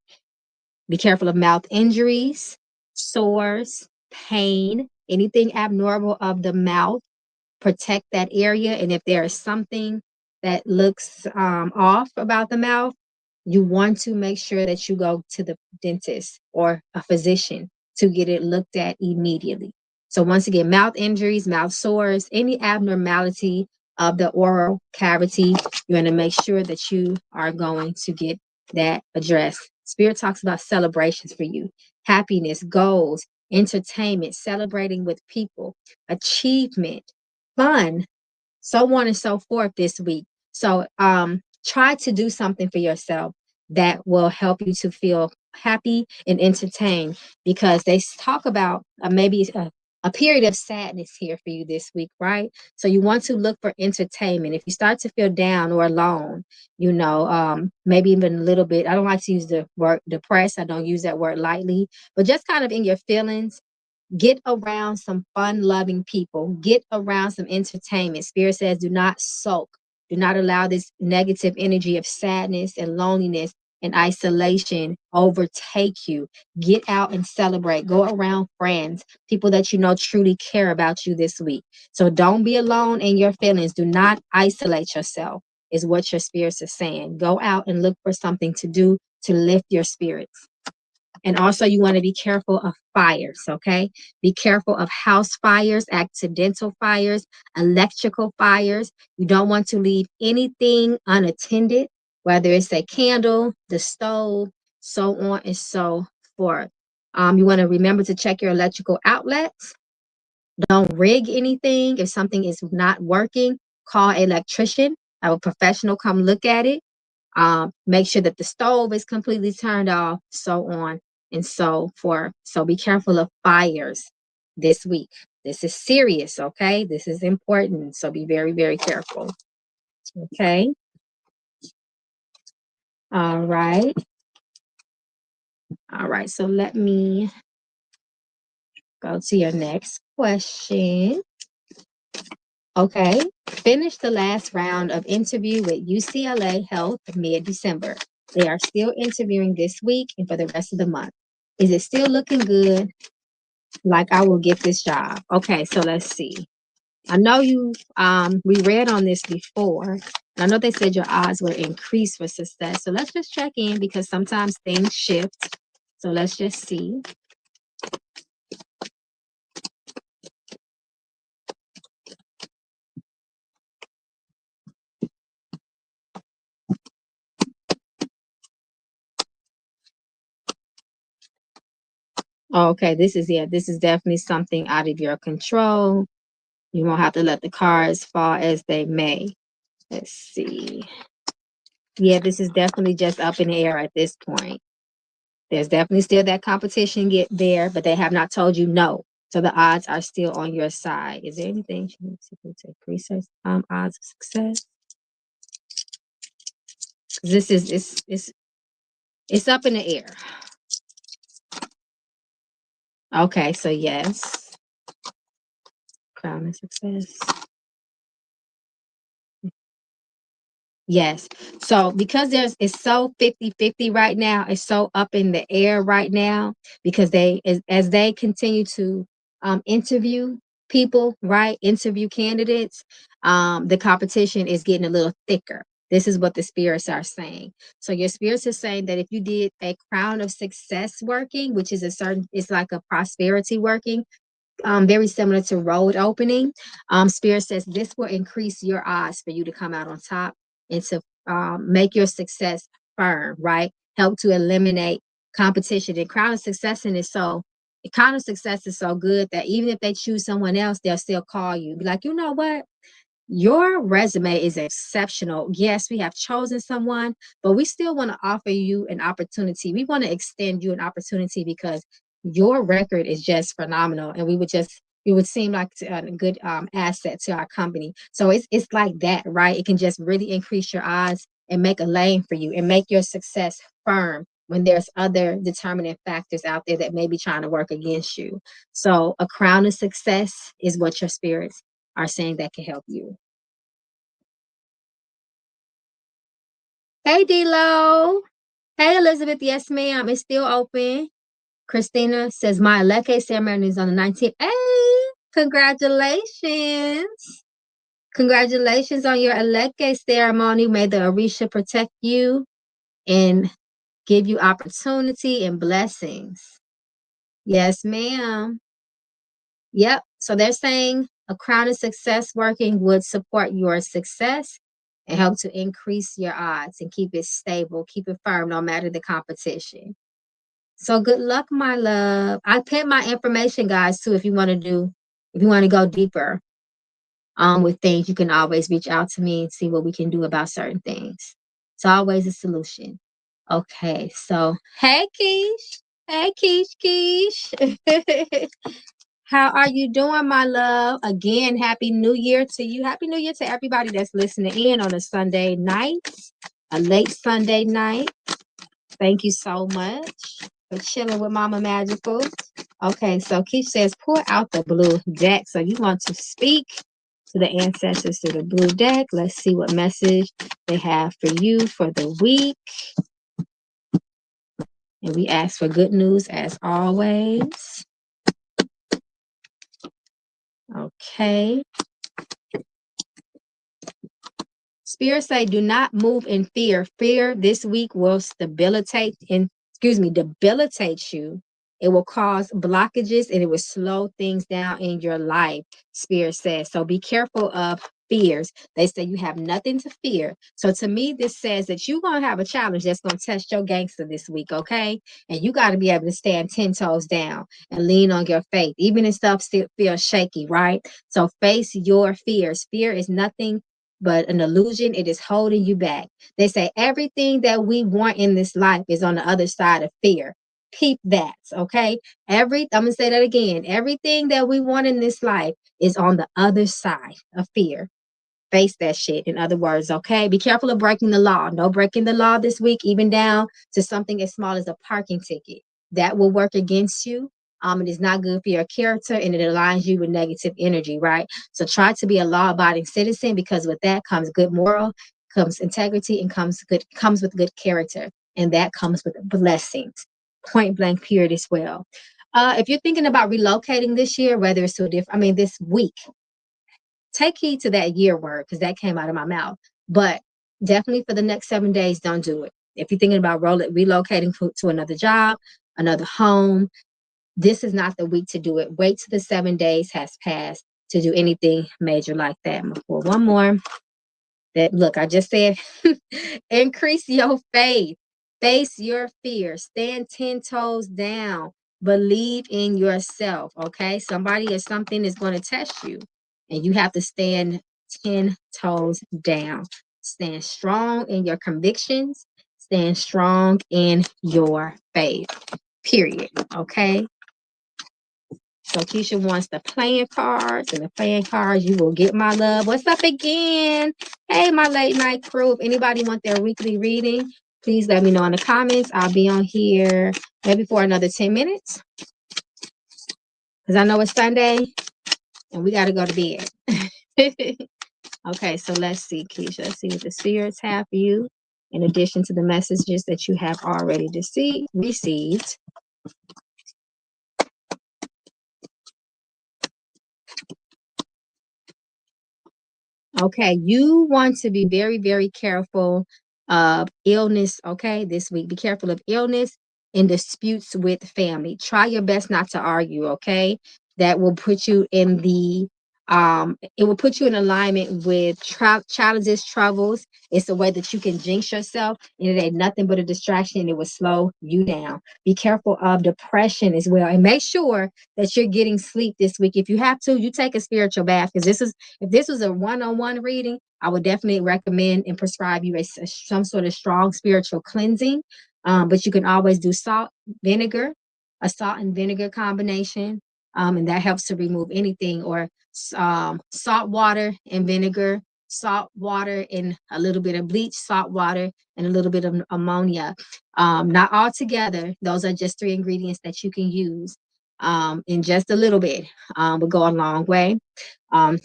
Be careful of mouth injuries, sores, pain, anything abnormal of the mouth. Protect that area. And if there is something that looks off about the mouth, you want to make sure that you go to the dentist or a physician to get it looked at immediately. So once again, mouth injuries, mouth sores, any abnormality of the oral cavity, you're going to make sure that you are going to get that addressed. Spirit talks about celebrations for you, happiness, goals, entertainment, celebrating with people, achievement, fun, so on and so forth this week. So try to do something for yourself that will help you to feel happy and entertained, because they talk about maybe a period of sadness here for you this week, right? So you want to look for entertainment. If you start to feel down or alone, maybe even a little bit, I don't like to use the word depressed. I don't use that word lightly, but just kind of in your feelings, get around some fun loving people, get around some entertainment. Spirit says, do not sulk, do not allow this negative energy of sadness and loneliness and isolation overtake you. Get out and celebrate. Go around friends, people that you know truly care about you this week. So don't be alone in your feelings. Do not isolate yourself, is what your spirits are saying. Go out and look for something to do to lift your spirits. And also, you want to be careful of fires, okay? Be careful of house fires, accidental fires, electrical fires. You don't want to leave anything unattended, whether it's a candle, the stove, so on and so forth. You want to remember to check your electrical outlets. Don't rig anything. If something is not working, call an electrician, have a professional come look at it. Make sure that the stove is completely turned off, so on and so forth. So be careful of fires this week. This is serious, okay? This is important. So be very, very careful. Okay. All right. All right. So let me go to your next question. Okay. Finish the last round of interview with UCLA Health mid-December. They are still interviewing this week and for the rest of the month. Is it still looking good? Like I will get this job. Okay, so let's see. I know we read on this before. And I know they said your odds were increased for success. So let's just check in, because sometimes things shift. So let's just see. Okay, this is definitely something out of your control. You won't have to let the cards fall as they may. Let's see. Yeah, this is definitely just up in the air at this point. There's definitely still that competition get there, but they have not told you no. So the odds are still on your side. Is there anything she needs to do to increase her odds of success? This is It's up in the air. Okay, so yes. Crown of success. Yes. So because it's so 50-50 right now, it's so up in the air right now because as they continue to interview people, right? Interview candidates, the competition is getting a little thicker. This is what the spirits are saying. So your spirits are saying that if you did a crown of success working, which is it's like a prosperity working, very similar to road opening. Spirit says this will increase your odds for you to come out on top and to make your success firm, right? Help to eliminate competition. And crown of success in is so the crown of success is so good that even if they choose someone else, they'll still call you. Be like, you know what? Your resume is exceptional. Yes, we have chosen someone, but we still want to offer you an opportunity. We want to extend you an opportunity because your record is just phenomenal, and we would seem like a good asset to our company. So it's like that, right? It can just really increase your odds and make a lane for you and make your success firm when there's other determining factors out there that may be trying to work against you. So a crown of success is what your spirits are saying that can help you. Hey, D-Lo. Hey, Elizabeth. Yes, ma'am. It's still open. Christina says, my Eleke ceremony is on the 19th. Hey, congratulations. Congratulations on your Eleke ceremony. May the Orisha protect you and give you opportunity and blessings. Yes, ma'am. Yep. So they're saying a crown of success working would support your success and help to increase your odds and keep it stable, keep it firm, no matter the competition. So good luck, my love. I put my information, guys, too. If you want to go deeper with things, you can always reach out to me and see what we can do about certain things. It's always a solution. Okay, so hey, Keish. Hey, Keish. How are you doing, my love? Again, Happy New Year to you. Happy New Year to everybody that's listening in on a Sunday night, a late Sunday night. Thank you so much for chilling with Mama Magical. Okay, so Keith says, pour out the blue deck. So you want to speak to the ancestors through the blue deck. Let's see what message they have for you for the week. And we ask for good news as always. Okay. Spirits say, do not move in fear. Fear this week will debilitate you. It will cause blockages and it will slow things down in your life, Spirit says. So be careful of fears. They say you have nothing to fear. So to me, this says that you're going to have a challenge that's going to test your gangster this week, okay? And you got to be able to stand 10 toes down and lean on your faith, even if stuff still feels shaky, right? So face your fears. Fear is nothing but an illusion. It is holding you back. They say everything that we want in this life is on the other side of fear. Keep that, okay? I'm gonna say that again. Everything that we want in this life is on the other side of fear. Face that shit, in other words, okay? Be careful of breaking the law. No breaking the law this week, even down to something as small as a parking ticket. That will work against you. It is not good for your character and it aligns you with negative energy, right? So try to be a law-abiding citizen because with that comes good moral, comes integrity, and comes with good character. And that comes with blessings. Point blank period as well. If you're thinking about relocating this year, whether it's to a different, this week, take heed to that year word because that came out of my mouth. But definitely for the next 7 days, don't do it. If you're thinking about relocating to another job, another home, this is not the week to do it. Wait till the 7 days has passed to do anything major like that. I'm gonna pull one more. Look, I just said increase your faith, face your fear, stand 10 toes down, believe in yourself. Okay, somebody or something is going to test you, and you have to stand 10 toes down. Stand strong in your convictions, stand strong in your faith. Period. Okay. So Keisha wants the playing cards, and the playing cards you will get, my love. What's up again? Hey, my late night crew. If anybody want their weekly reading, please let me know in the comments. I'll be on here maybe for another 10 minutes because I know it's Sunday and we got to go to bed. Okay, so let's see, Keisha. Let's see what the spirits have for you in addition to the messages that you have already received. Okay, you want to be very, very careful of illness, okay, this week. Be careful of illness and disputes with family. Try your best not to argue, okay? That will put you in it will put you in alignment with challenges, troubles. It's a way that you can jinx yourself, and it ain't nothing but a distraction, and it will slow you down. Be careful of depression as well, and make sure that you're getting sleep this week. If you have to, you take a spiritual bath, because if this was a one-on-one reading, I would definitely recommend and prescribe you some sort of strong spiritual cleansing. But you can always do vinegar, a salt and vinegar combination, and that helps to remove anything, or salt water and vinegar, salt water and a little bit of bleach, salt water and a little bit of ammonia. Not all together. Those are just 3 ingredients that you can use in just a little bit, will go a long way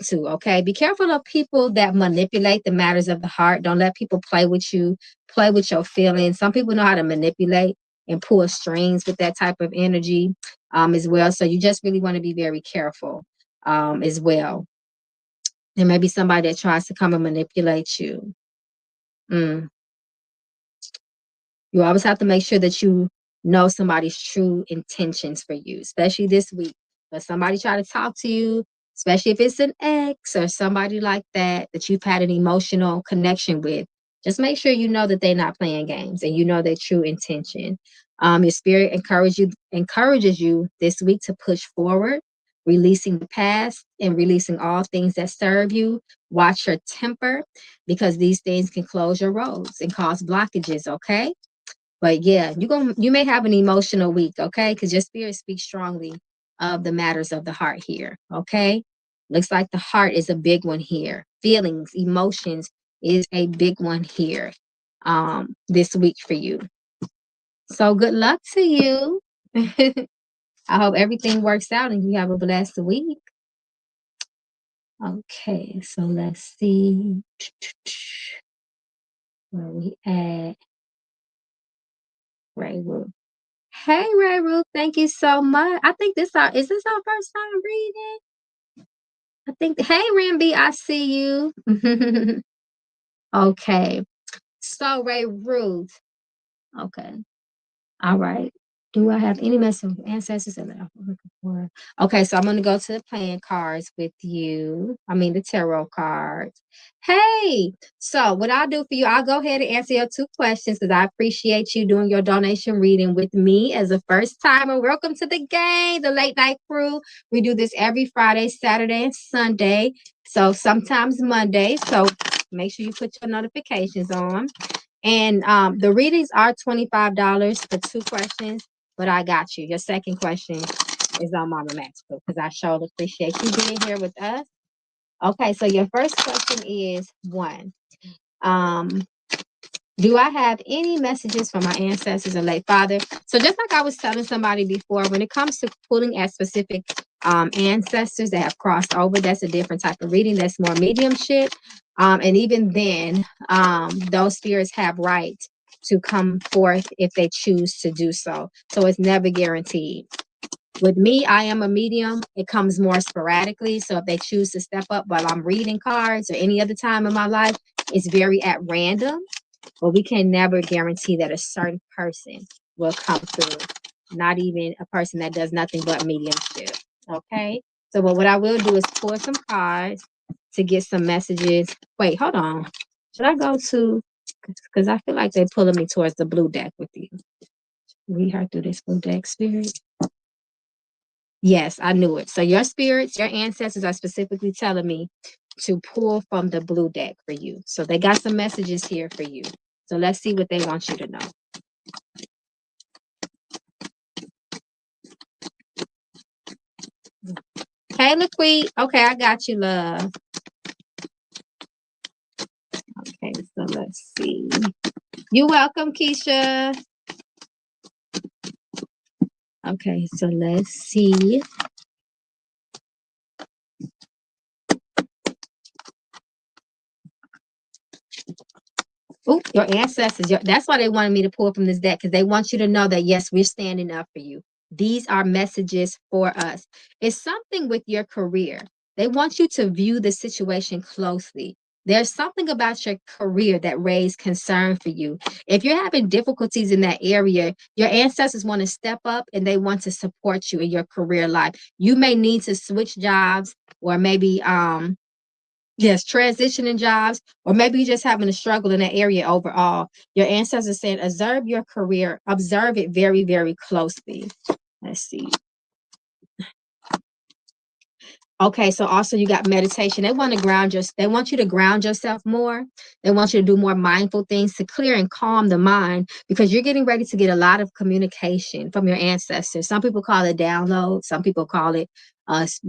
too. Okay, be careful of people that manipulate the matters of the heart. Don't let people play with you, play with your feelings. Some people know how to manipulate and pull strings with that type of energy as well. So you just really want to be very careful as well. There may be somebody that tries to come and manipulate you. You always have to make sure that you know somebody's true intentions for you, especially this week. But somebody try to talk to you, especially if it's an ex or somebody like that you've had an emotional connection with. Just make sure you know that they're not playing games and you know their true intention. Your spirit encourages you this week to push forward, releasing the past and releasing all things that serve you. Watch your temper, because these things can close your roads and cause blockages. Okay. But yeah, you may have an emotional week, okay? Because your spirit speaks strongly of the matters of the heart here, okay? Looks like the heart is a big one here. Feelings, emotions is a big one here this week for you. So good luck to you. I hope everything works out and you have a blessed week. Okay, so let's see where we at. Ray Ruth. Hey, Ray Ruth, thank you so much. I think is this our first time reading? I think, hey, Ramby, I see you. Okay, so Ray Ruth. Okay, all right. Do I have any message from ancestors that I'm looking for? Okay, so I'm going to go to the playing cards with you. I mean, the tarot cards. Hey, so what I'll do for you, I'll go ahead and answer your 2 questions because I appreciate you doing your donation reading with me as a first timer. Welcome to the gang, the late night crew. We do this every Friday, Saturday, and Sunday. So sometimes Monday. So make sure you put your notifications on. And the readings are $25 for 2 questions. But I got you. Your second question is on Mama Magical because I sure appreciate you being here with us. Okay, so your first question is 1. Do I have any messages from my ancestors and late father? So just like I was telling somebody before, when it comes to pulling at specific ancestors that have crossed over, that's a different type of reading. That's more mediumship. And even then, those spirits have right to come forth if they choose to do so. So it's never guaranteed. With me, I am a medium. It comes more sporadically. So if they choose to step up while I'm reading cards or any other time in my life, it's very at random. But we can never guarantee that a certain person will come through. Not even a person that does nothing but mediumship. Okay? So what I will do is pull some cards to get some messages. Wait, hold on. Should I go to, because I feel like they're pulling me towards the blue deck with you. Read her through this blue deck, spirit. Yes, I knew it. So your spirits, your ancestors are specifically telling me to pull from the blue deck for you. So they got some messages here for you. So let's see what they want you to know. Hey, Laquette. Okay, I got you, love. Okay, so let's see. You're welcome, Keisha. Okay, so let's see. Oh, your ancestors. That's why they wanted me to pull from this deck, because they want you to know that, yes, we're standing up for you. These are messages for us. It's something with your career. They want you to view the situation closely. There's something about your career that raised concern for you. If you're having difficulties in that area, your ancestors want to step up and they want to support you in your career life. You may need to switch jobs, or maybe yes, transitioning jobs, or maybe you're just having a struggle in that area overall. Your ancestors saying, observe your career, observe it very, very closely. Let's see. Okay, so also you got meditation. They want to they want you to ground yourself more. They want you to do more mindful things to clear and calm the mind, because you're getting ready to get a lot of communication from your ancestors. Some people call it download, some people call it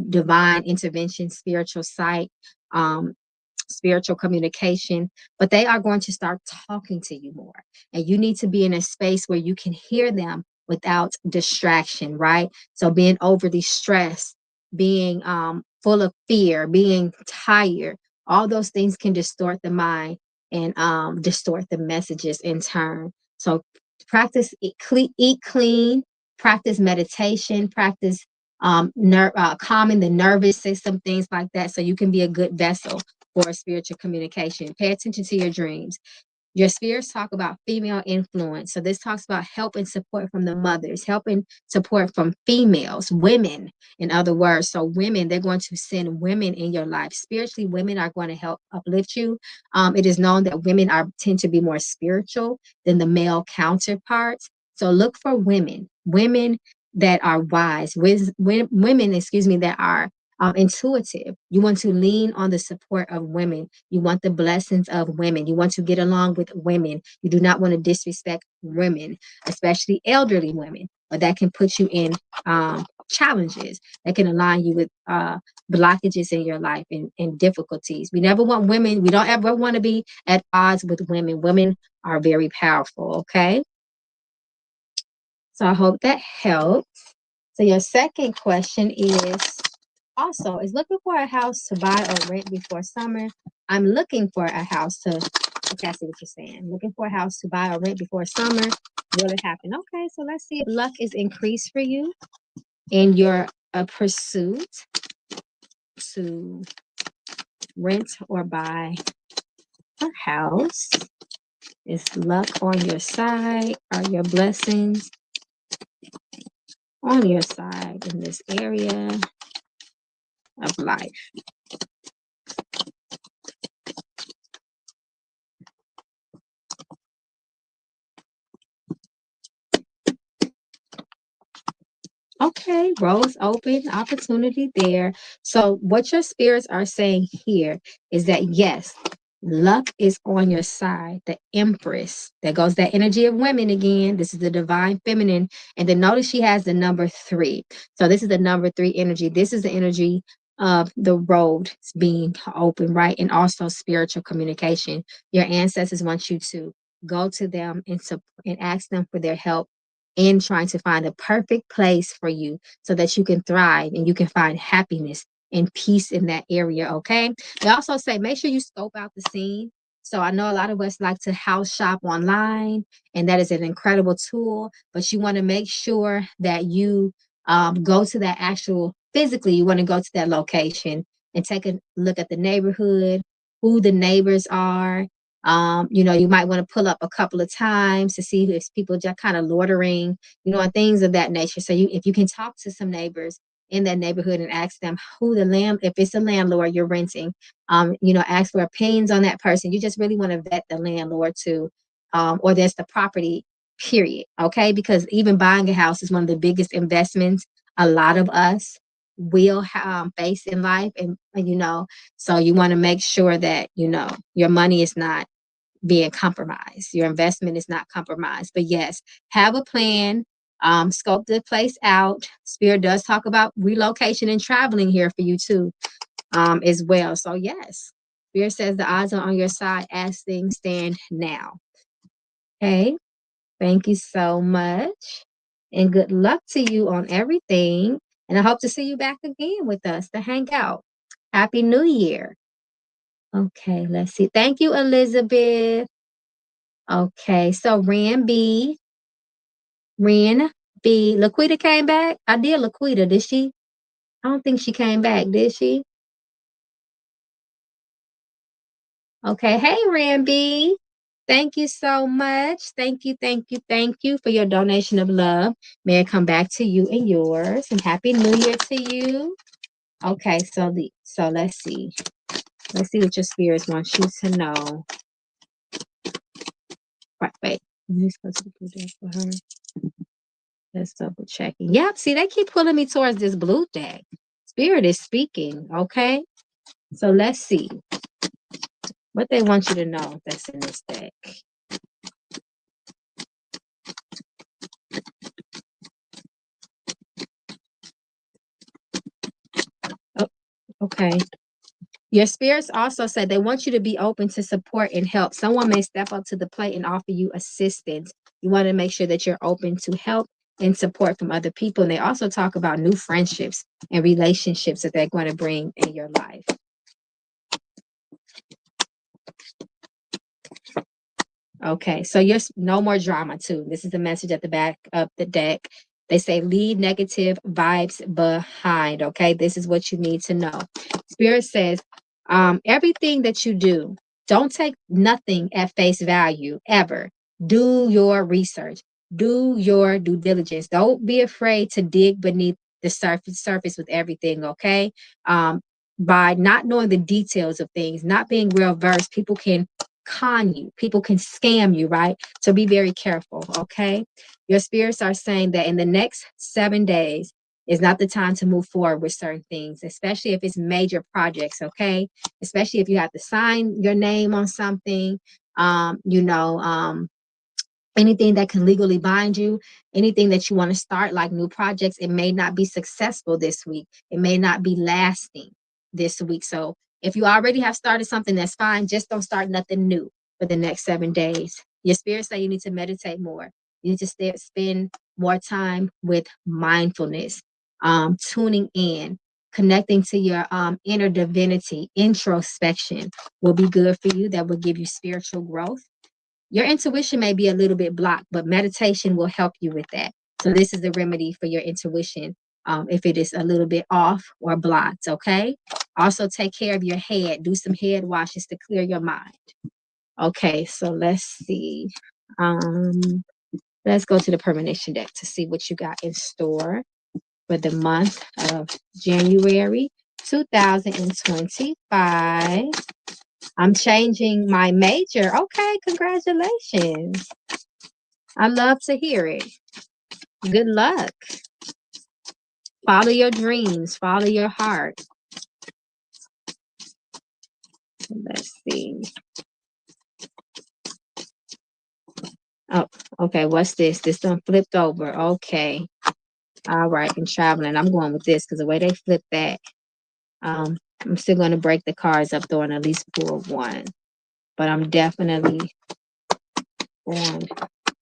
divine intervention, spiritual sight, um, spiritual communication, but they are going to start talking to you more. And you need to be in a space where you can hear them without distraction, right? So being overly stressed, being full of fear, being tired, all those things can distort the mind and distort the messages in turn. So practice eat clean, practice meditation, practice calming the nervous system, things like that, so you can be a good vessel for spiritual communication. Pay attention to your dreams. Your spirits talk about female influence. So this talks about help and support from the mothers, help and support from females, women, in other words. So women, they're going to send women in your life. Spiritually, women are going to help uplift you. It is known that women tend to be more spiritual than the male counterparts. So look for women that are wise, women, excuse me, that are intuitive. You want to lean on the support of women. You want the blessings of women. You want to get along with women. You do not want to disrespect women, especially elderly women, but that can put you in challenges that can align you with blockages in your life and difficulties. We never want women, we don't ever want to be at odds with women. Women are very powerful, okay? So I hope that helps. So your second question is looking for a house to buy or rent before summer. I'm looking for a house to, okay, I see what you're saying. Looking for a house to buy or rent before summer. Will it happen? Okay, so let's see if luck is increased for you in your pursuit to rent or buy a house. Is luck on your side? Are your blessings on your side in this area of life? Okay, roads open, opportunity there. So, what your spirits are saying here is that yes, luck is on your side. The Empress, there goes that energy of women again. This is the divine feminine. And then notice she has the number 3. So, this is the number 3 energy. This is the energy of the road being open, right? And also spiritual communication. Your ancestors want you to go to them and ask them for their help in trying to find a perfect place for you so that you can thrive and you can find happiness and peace in that area. Okay. They also say make sure you scope out the scene. So I know a lot of us like to house shop online, and that is an incredible tool, but you want to make sure that you go to that actual physically, you want to go to that location and take a look at the neighborhood, who the neighbors are. You might want to pull up a couple of times to see if people just kind of loitering, and things of that nature. So if you can talk to some neighbors in that neighborhood and ask them who if it's a landlord you're renting, ask for opinions on that person. You just really want to vet the landlord too, or there's the property, period. Okay, because even buying a house is one of the biggest investments a lot of us will face in life, and so you want to make sure that your money is not being compromised. Your investment is not compromised. But yes, have a plan, scope the place out. Spirit does talk about relocation and traveling here for you too, as well. So yes, Spirit says the odds are on your side as things stand now. Okay. Thank you so much. And good luck to you on everything. And I hope to see you back again with us to hang out. Happy New Year. Okay, let's see. Thank you, Elizabeth. Okay, so Ren B. Laquita came back. I did Laquita. Did she? I don't think she came back. Did she? Okay. Hey, Ren B. Thank you so much. Thank you for your donation of love. May it come back to you and yours. And Happy New Year to you. Okay, so let's see. Let's see what your spirits want you to know. Right, wait. You're supposed to do that for her. Let's double checking. Yep, see, they keep pulling me towards this blue deck. Spirit is speaking, okay? So let's see what they want you to know that's in this deck. Oh, okay. Your spirits also said they want you to be open to support and help. Someone may step up to the plate and offer you assistance. You want to make sure that you're open to help and support from other people. And they also talk about new friendships and relationships that they're going to bring in your life. Okay, so you're no more drama too. This is the message at the back of the deck. They say leave negative vibes behind. Okay, this is what you need to know. Spirit says, everything that you do, don't take nothing at face value ever. Do your research. Do your due diligence. Don't be afraid to dig beneath the surface with everything. Okay, by not knowing the details of things, not being real versed, people can con you. People can scam you, right? So be very careful, okay? Your spirits are saying that in the next 7 days is not the time to move forward with certain things, especially if it's major projects, okay? Especially if you have to sign your name on something, you know, anything that can legally bind you, anything that you want to start, like new projects, it may not be successful this week. It may not be lasting this week. So if you already have started something, that's fine. Just don't start nothing new for the next 7 days. Your spirits say you need to meditate more. You need to spend more time with mindfulness, tuning in, connecting to your inner divinity. Introspection will be good for you. That will give you spiritual growth. Your intuition may be a little bit blocked, but meditation will help you with that. So this is the remedy for your intuition if it is a little bit off or blocked, okay? Also take care of your head. Do some head washes to clear your mind. Okay, so let's see. Let's go to the premonition deck to see what you got in store for the month of January 2025. I'm changing my major. Okay, congratulations. I love to hear it. Good luck. Follow your dreams, follow your heart. Let's see. Oh, okay. What's this? This done flipped over. Okay. All right. And traveling. I'm going with this because the way they flipped that, I'm still going to break the cards up though and at least pull one. But I'm definitely going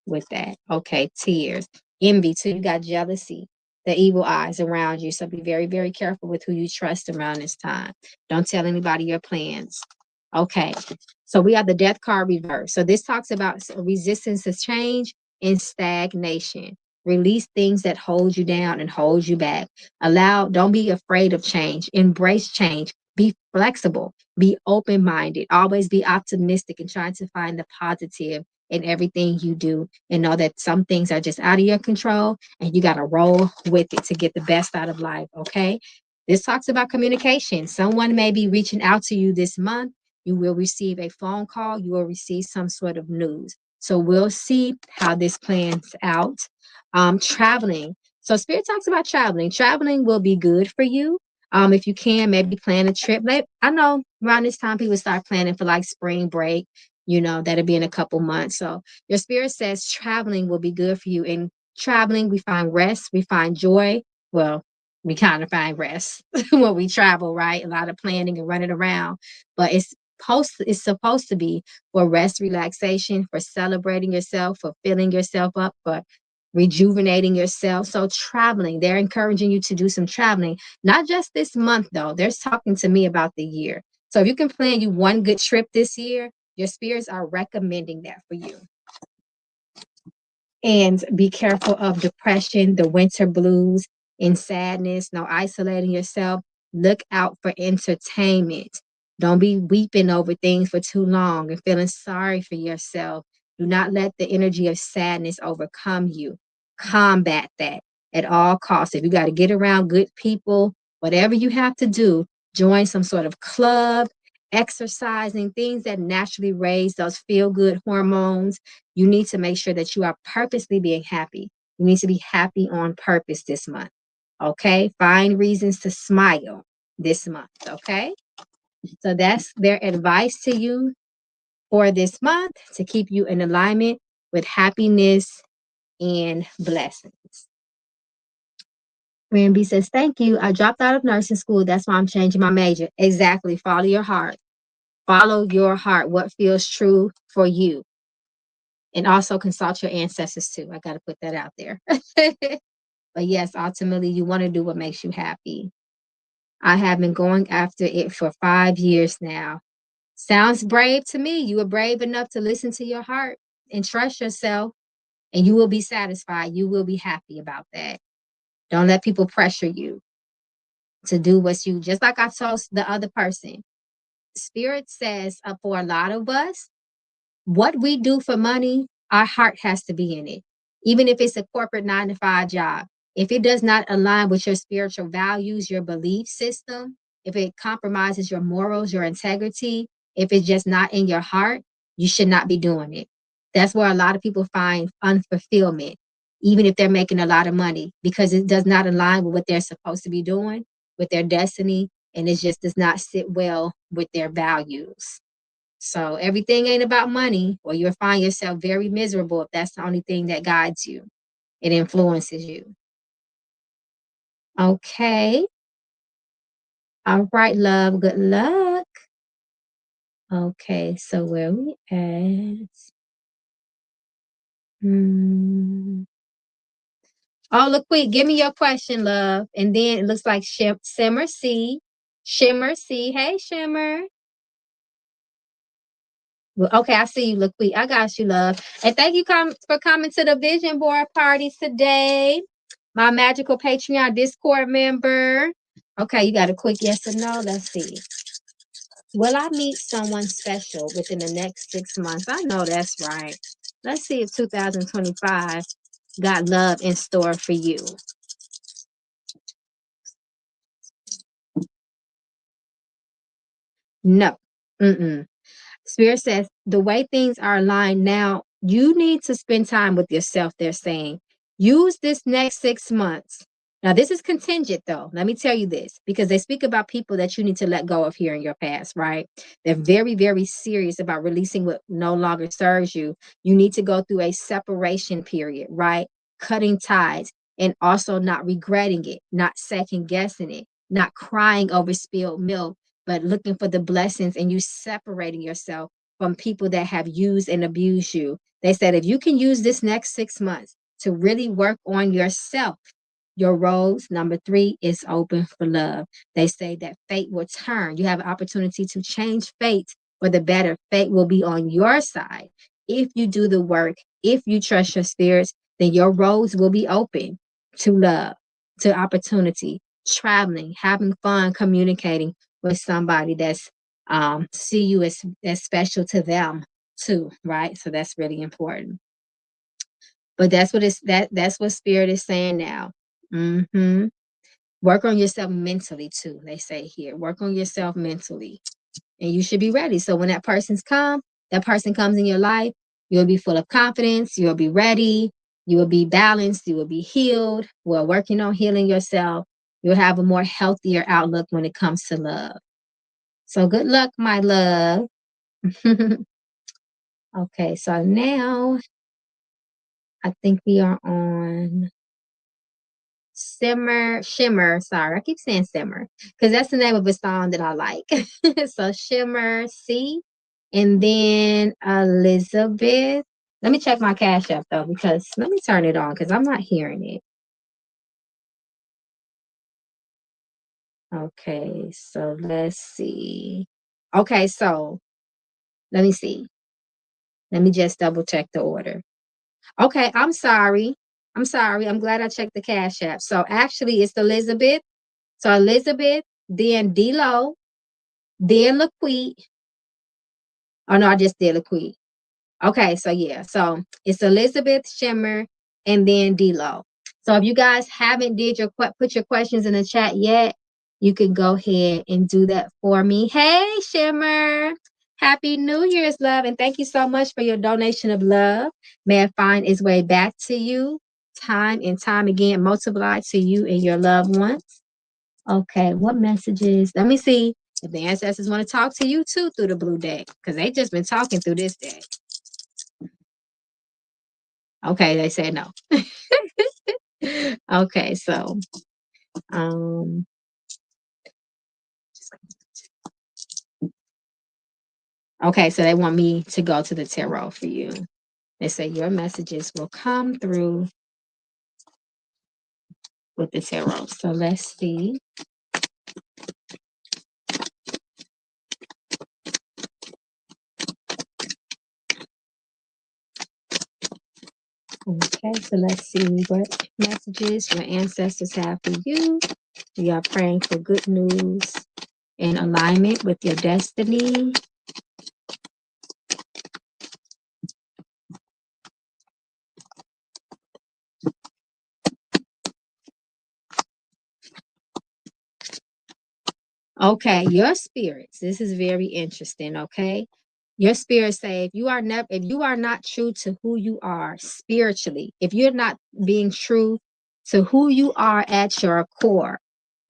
with that. Okay, tears. Envy too. You got jealousy, the evil eyes around you. So be very, very careful with who you trust around this time. Don't tell anybody your plans. Okay, so we have the death card reverse. So this talks about resistance to change and stagnation. Release things that hold you down and hold you back. Don't be afraid of change. Embrace change. Be flexible. Be open-minded. Always be optimistic and trying to find the positive in everything you do, and know that some things are just out of your control and you got to roll with it to get the best out of life. Okay. This talks about communication. Someone may be reaching out to you this month. You will receive a phone call. You will receive some sort of news. So we'll see how this plans out. Traveling. So Spirit talks about traveling. Traveling will be good for you. If you can, maybe plan a trip. I know around this time people start planning for like spring break. You know, that'll be in a couple months. So your spirit says traveling will be good for you. In traveling, we find rest, we find joy. Well, we kind of find rest when we travel, right? A lot of planning and running around, but it's supposed to be for rest, relaxation, for celebrating yourself, for filling yourself up, for rejuvenating yourself. So traveling, they're encouraging you to do some traveling, not just this month though. They're talking to me about the year. So if you can plan you one good trip this year, your spirits are recommending that for you. And be careful of depression, the winter blues, and sadness. No isolating yourself. Look out for entertainment. Don't be weeping over things for too long and feeling sorry for yourself. Do not let the energy of sadness overcome you. Combat that at all costs. If you got to get around good people, whatever you have to do, join some sort of club, exercising, things that naturally raise those feel good hormones. You need to make sure that you are purposely being happy. You need to be happy on purpose this month. Okay. Find reasons to smile this month. Okay. So that's their advice to you for this month, to keep you in alignment with happiness and blessings. Mary B says, thank you. I dropped out of nursing school. That's why I'm changing my major. Exactly. Follow your heart. Follow your heart. What feels true for you. And also consult your ancestors too. I got to put that out there. But yes, ultimately, you want to do what makes you happy. I have been going after it for 5 years now. Sounds brave to me. You were brave enough to listen to your heart and trust yourself, and you will be satisfied. You will be happy about that. Don't let people pressure you to do what you, just like I told the other person. Spirit says for a lot of us, what we do for money, our heart has to be in it. Even if it's a corporate 9-to-5 job, if it does not align with your spiritual values, your belief system, if it compromises your morals, your integrity, if it's just not in your heart, you should not be doing it. That's where a lot of people find unfulfillment, even if they're making a lot of money, because it does not align with what they're supposed to be doing, with their destiny, and it just does not sit well with their values. So everything ain't about money, or you'll find yourself very miserable if that's the only thing that guides you. It influences you. Okay. All right, love. Good luck. Okay, so where we at? Oh, look, quick. Give me your question, love. And then it looks like Shimmer C. Shimmer C. Hey, Shimmer. Well, okay, I see you, Laquita. I got you, love. And thank you for coming to the vision board parties today. My magical Patreon Discord member. Okay, you got a quick yes or no? Let's see. Will I meet someone special within the next 6 months? I know that's right. Let's see if 2025 got love in store for you. No. Mm-mm. Spirit says the way things are aligned now, you need to spend time with yourself. They're saying use this next 6 months. Now, this is contingent, though. Let me tell you this, because they speak about people that you need to let go of here in your past, right? They're very, very serious about releasing what no longer serves you. You need to go through a separation period, right? Cutting ties, and also not regretting it, not second guessing it, not crying over spilled milk, but looking for the blessings, and you separating yourself from people that have used and abused you. They said if you can use this next 6 months to really work on yourself, your roads, number 3, is open for love. They say that fate will turn. You have an opportunity to change fate for the better. Fate will be on your side. If you do the work, if you trust your spirits, then your roads will be open to love, to opportunity, traveling, having fun, communicating with somebody that's see you as special to them too, right? So that's really important. But that's what that's what spirit is saying now. Work on yourself mentally too. They say here, work on yourself mentally, and you should be ready. So when that person comes in your life, you'll be full of confidence. You'll be ready. You will be balanced. You will be healed. While working on healing yourself, you'll have a more healthier outlook when it comes to love. So good luck, my love. Okay, so now I think we are on Shimmer. Sorry, I keep saying Simmer because that's the name of a song that I like. So Shimmer C, and then Elizabeth. Let me check my Cash App though, because let me turn it on because I'm not hearing it. Okay, so let's see. Okay, so let me see. Let me just double check the order. Okay, I'm sorry. I'm sorry. I'm glad I checked the Cash App. So actually, it's Elizabeth. So Elizabeth, then D-Lo, then Laquette. Oh no, I just did Laquette. Okay, so yeah, so it's Elizabeth Shimmer and then D-Lo. So if you guys haven't did your put your questions in the chat yet, you can go ahead and do that for me. Hey Shimmer, Happy New Year's, love, and thank you so much for your donation of love. May it find its way back to you time and time again, multiplied to you and your loved ones. Okay, what messages? Let me see if the ancestors want to talk to you too through the blue deck, because they just been talking through this deck. Okay, they said no. Okay, so um okay, so they want me to go to the tarot for you. They say your messages will come through with the tarot. So let's see. Okay, so let's see what messages your ancestors have for you. We are praying for good news in alignment with your destiny. Okay, your spirits. This is very interesting. Okay, your spirits say if you are not true to who you are spiritually, if you're not being true to who you are at your core,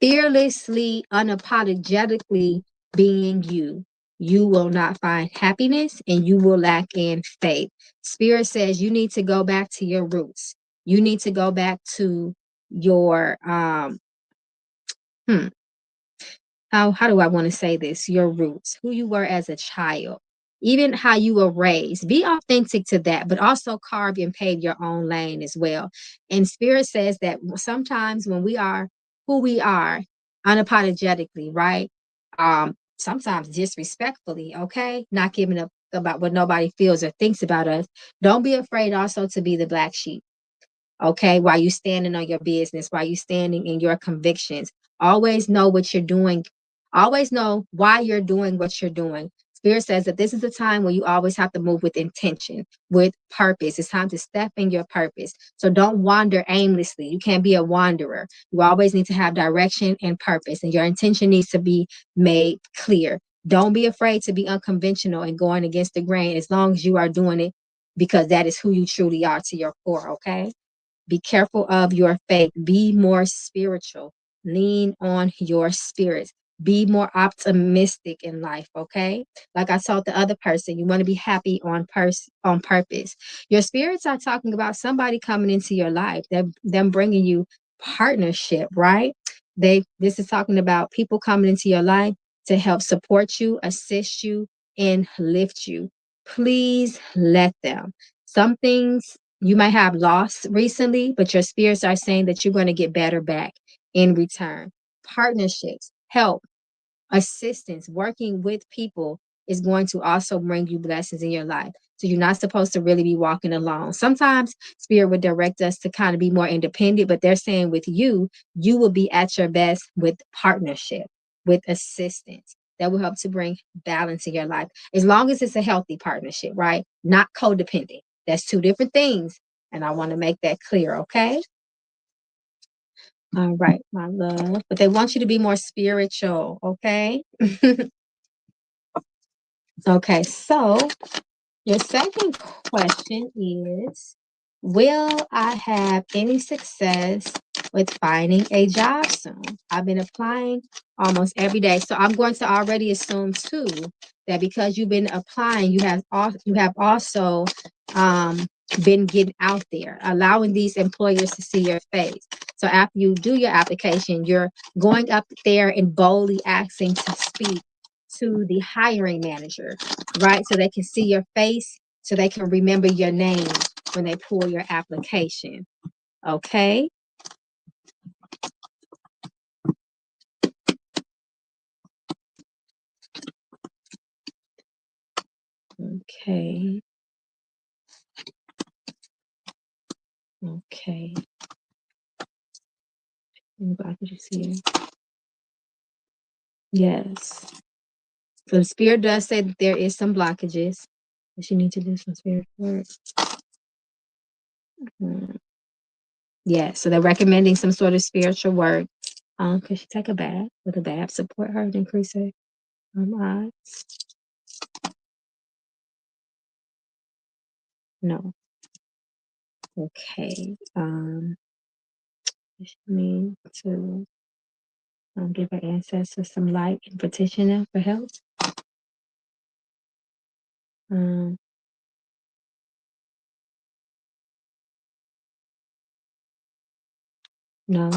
fearlessly, unapologetically being you, you will not find happiness and you will lack in faith. Spirit says you need to go back to your roots. You need to go back to your hmm, how do I want to say this? Your roots, who you were as a child, even how you were raised. Be authentic to that, but also carve and pave your own lane as well. And Spirit says that sometimes when we are who we are, unapologetically, right? Sometimes disrespectfully, okay, not giving up about what nobody feels or thinks about us. Don't be afraid also to be the black sheep. Okay, while you standing on your business, while you standing in your convictions, always know what you're doing. Always know why you're doing what you're doing. Spirit says that this is a time where you always have to move with intention, with purpose. It's time to step in your purpose. So don't wander aimlessly. You can't be a wanderer. You always need to have direction and purpose, and your intention needs to be made clear. Don't be afraid to be unconventional and going against the grain as long as you are doing it because that is who you truly are to your core, okay? Be careful of your faith. Be more spiritual. Lean on your spirit. Be more optimistic in life, okay? Like I told the other person, you want to be happy on purpose. Your spirits are talking about somebody coming into your life, them bringing you partnership, right? This is talking about people coming into your life to help support you, assist you, and lift you. Please let them. Some things you might have lost recently, but your spirits are saying that you're going to get better back in return. Partnerships, help, assistance, working with people is going to also bring you blessings in your life. So you're not supposed to really be walking alone. Sometimes spirit would direct us to kind of be more independent, but they're saying with you, you will be at your best with partnership, with assistance. That will help to bring balance in your life. As long as it's a healthy partnership, right? Not codependent. That's two different things. And I want to make that clear, okay? All right, my love. But they want you to be more spiritual, okay? Okay, so your second question is, will I have any success with finding a job soon? I've been applying almost every day. So I'm going to already assume too that because you've been applying, you have also been getting out there, allowing these employers to see your face. So after you do your application, you're going up there and boldly asking to speak to the hiring manager, right? So they can see your face, so they can remember your name when they pull your application. Okay. Okay. Okay. Any blockages here? Yes. So the spirit does say that there is some blockages, but you need to do some spirit work. Yeah, so they're recommending some sort of spiritual work. Could she take a bath? Would a bath support her and increase her odds? No. Okay. She needs to give her ancestors some light and petition them for help. No.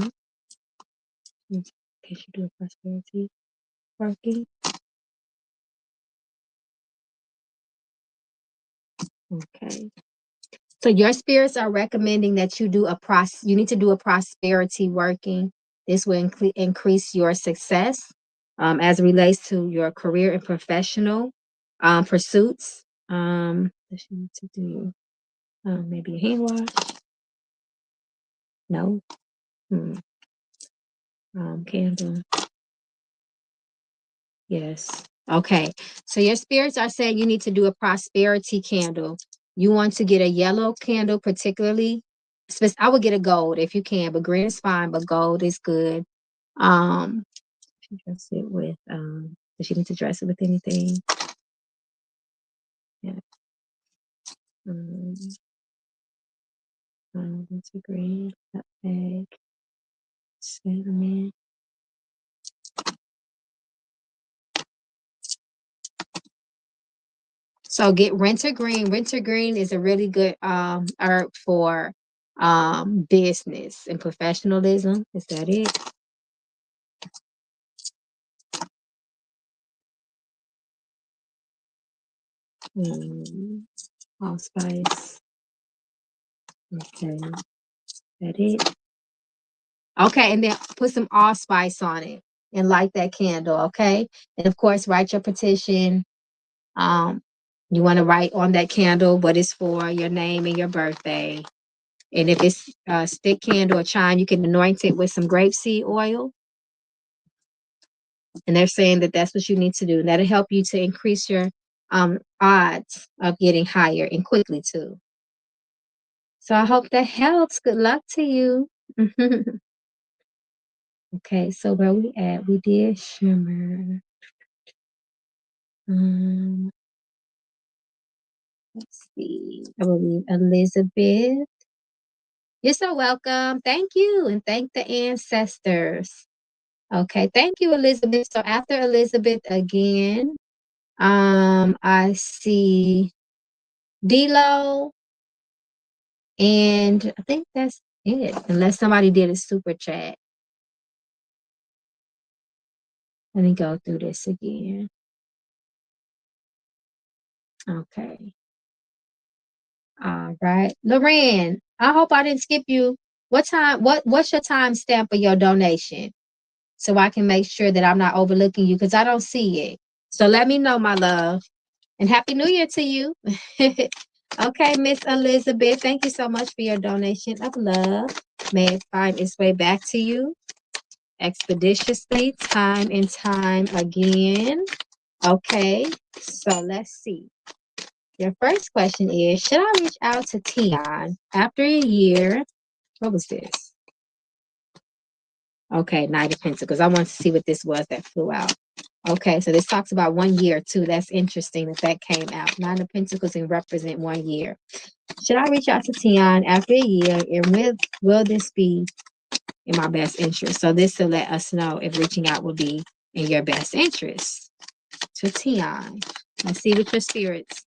Can she do a prosperity working? Okay. So your spirits are recommending that you do you need to do a prosperity working. This will increase your success as it relates to your career and professional pursuits. Does she need to do maybe a hand wash? No. Candle. Yes. Okay. So your spirits are saying you need to do a prosperity candle. You want to get a yellow candle, particularly. I would get a gold if you can, but green is fine, but gold is good. Dress it with does she need to dress it with anything? Yeah. What's a green bag? Cinnamon. So get Renter Green. Renter Green is a really good herb for business and professionalism. Is that it? Allspice. Okay. That it? Okay, and then put some allspice on it and light that candle, okay? And of course, write your petition. You want to write on that candle what it's for, your name and your birthday. And if it's a stick candle or chime, you can anoint it with some grapeseed oil. And they're saying that that's what you need to do. And that'll help you to increase your odds of getting higher and quickly too. So I hope that helps. Good luck to you. Okay, so where we at? We did shimmer. Let's see. I believe Elizabeth. You're so welcome. Thank you. And thank the ancestors. Okay, thank you, Elizabeth. So after Elizabeth again, I see D-Lo, and I think that's it. Unless somebody did a super chat. Let me go through this again. Okay. All right. Loren, I hope I didn't skip you. What's your time stamp of your donation? So I can make sure that I'm not overlooking you because I don't see it. So let me know, my love. And Happy New Year to you. Okay, Miss Elizabeth, thank you so much for your donation of love. May it find its way back to you expeditiously, time and time again. Okay, so let's see. Your first question is, should I reach out to Tion after a year? What was this? Okay, Knight of Pentacles. I want to see what this was that flew out. Okay, so this talks about 1 year too. That's interesting that came out. Nine of Pentacles and represent 1 year. Should I reach out to Tion after a year? And will this be in my best interest? So this will let us know if reaching out will be in your best interest. To Tion. Let's see what your spirits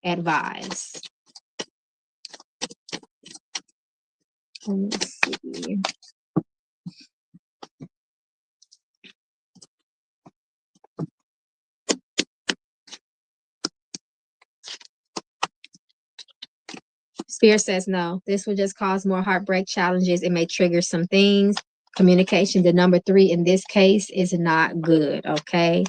advise. Let me see. Spirit says no. This will just cause more heartbreak challenges. It may trigger some things. Communication, the number 3 in this case, is not good. Okay.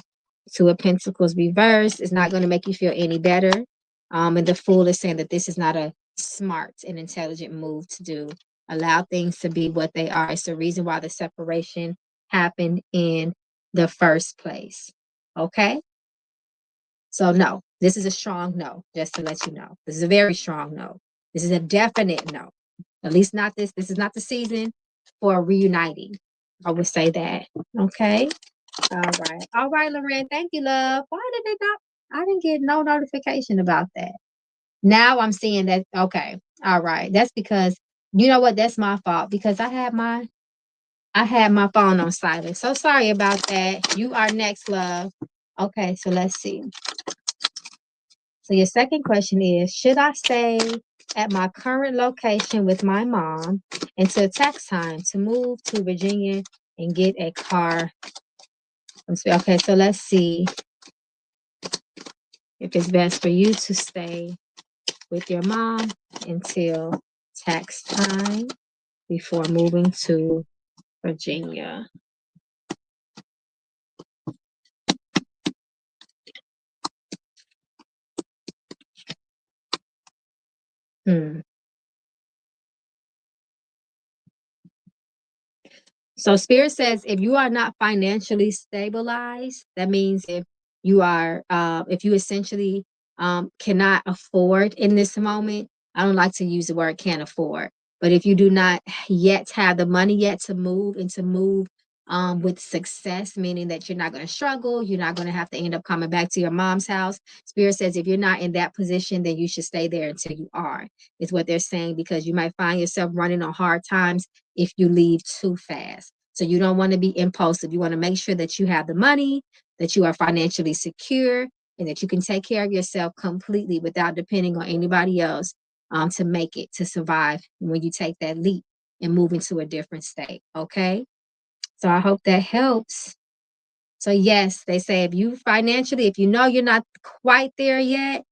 Two of Pentacles reversed is not going to make you feel any better. And the Fool is saying that this is not a smart and intelligent move to do. Allow things to be what they are. It's the reason why the separation happened in the first place. Okay. So no, this is a strong no, just to let you know. This is a very strong no. This is a definite no. At least not this. This is not the season for reuniting. I would say that. Okay. All right. All right, Lorraine. Thank you, love. Why did they not? I didn't get no notification about that. Now I'm seeing that. Okay. All right. That's because you know what? That's my fault because I had my phone on silent. So sorry about that. You are next, love. Okay. So let's see. So your second question is, should I stay at my current location with my mom until tax time to move to Virginia and get a car? Okay, so let's see if it's best for you to stay with your mom until tax time before moving to Virginia. Hmm. So Spirit says if you are not financially stabilized, that means if you essentially cannot afford in this moment. I don't like to use the word can't afford, but if you do not yet have the money yet to move and to move with success, meaning that you're not going to struggle, you're not going to have to end up coming back to your mom's house. Spirit says if you're not in that position, then you should stay there until you are, is what they're saying, because you might find yourself running on hard times if you leave too fast. So you don't want to be impulsive. You want to make sure that you have the money, that you are financially secure, and that you can take care of yourself completely without depending on anybody else to make it, to survive when you take that leap and move into a different state. Okay. So I hope that helps. So yes, they say if you know you're not quite there yet,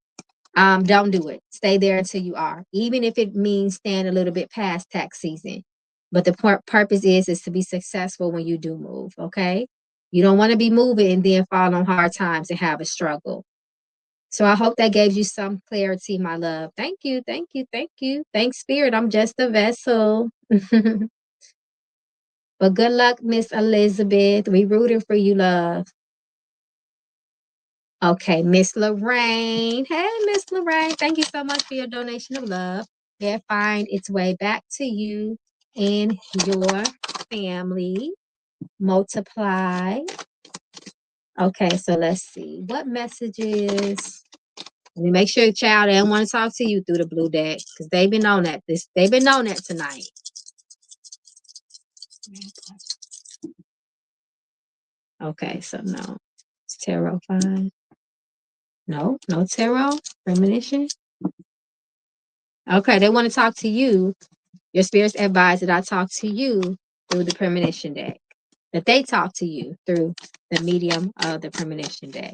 don't do it. Stay there until you are, even if it means staying a little bit past tax season. But the purpose is to be successful when you do move. Okay. You don't want to be moving and then fall on hard times and have a struggle. So I hope that gave you some clarity, my love. Thank you. Thank you. Thank you. Thanks, Spirit. I'm just a vessel. But good luck, Miss Elizabeth. We rooting for you, love. Okay, Miss Lorraine. Hey, Miss Lorraine. Thank you so much for your donation of love. It find its way back to you and your family. Multiply. Okay, so let's see. What messages? Let me make sure, child, they don't want to talk to you through the blue deck because they've been on that. They've been on that tonight. Okay, so no. It's tarot 5. No tarot. Premonition. Okay, they want to talk to you. Your spirits advise that I talk to you through the premonition deck. That they talk to you through the medium of the premonition deck.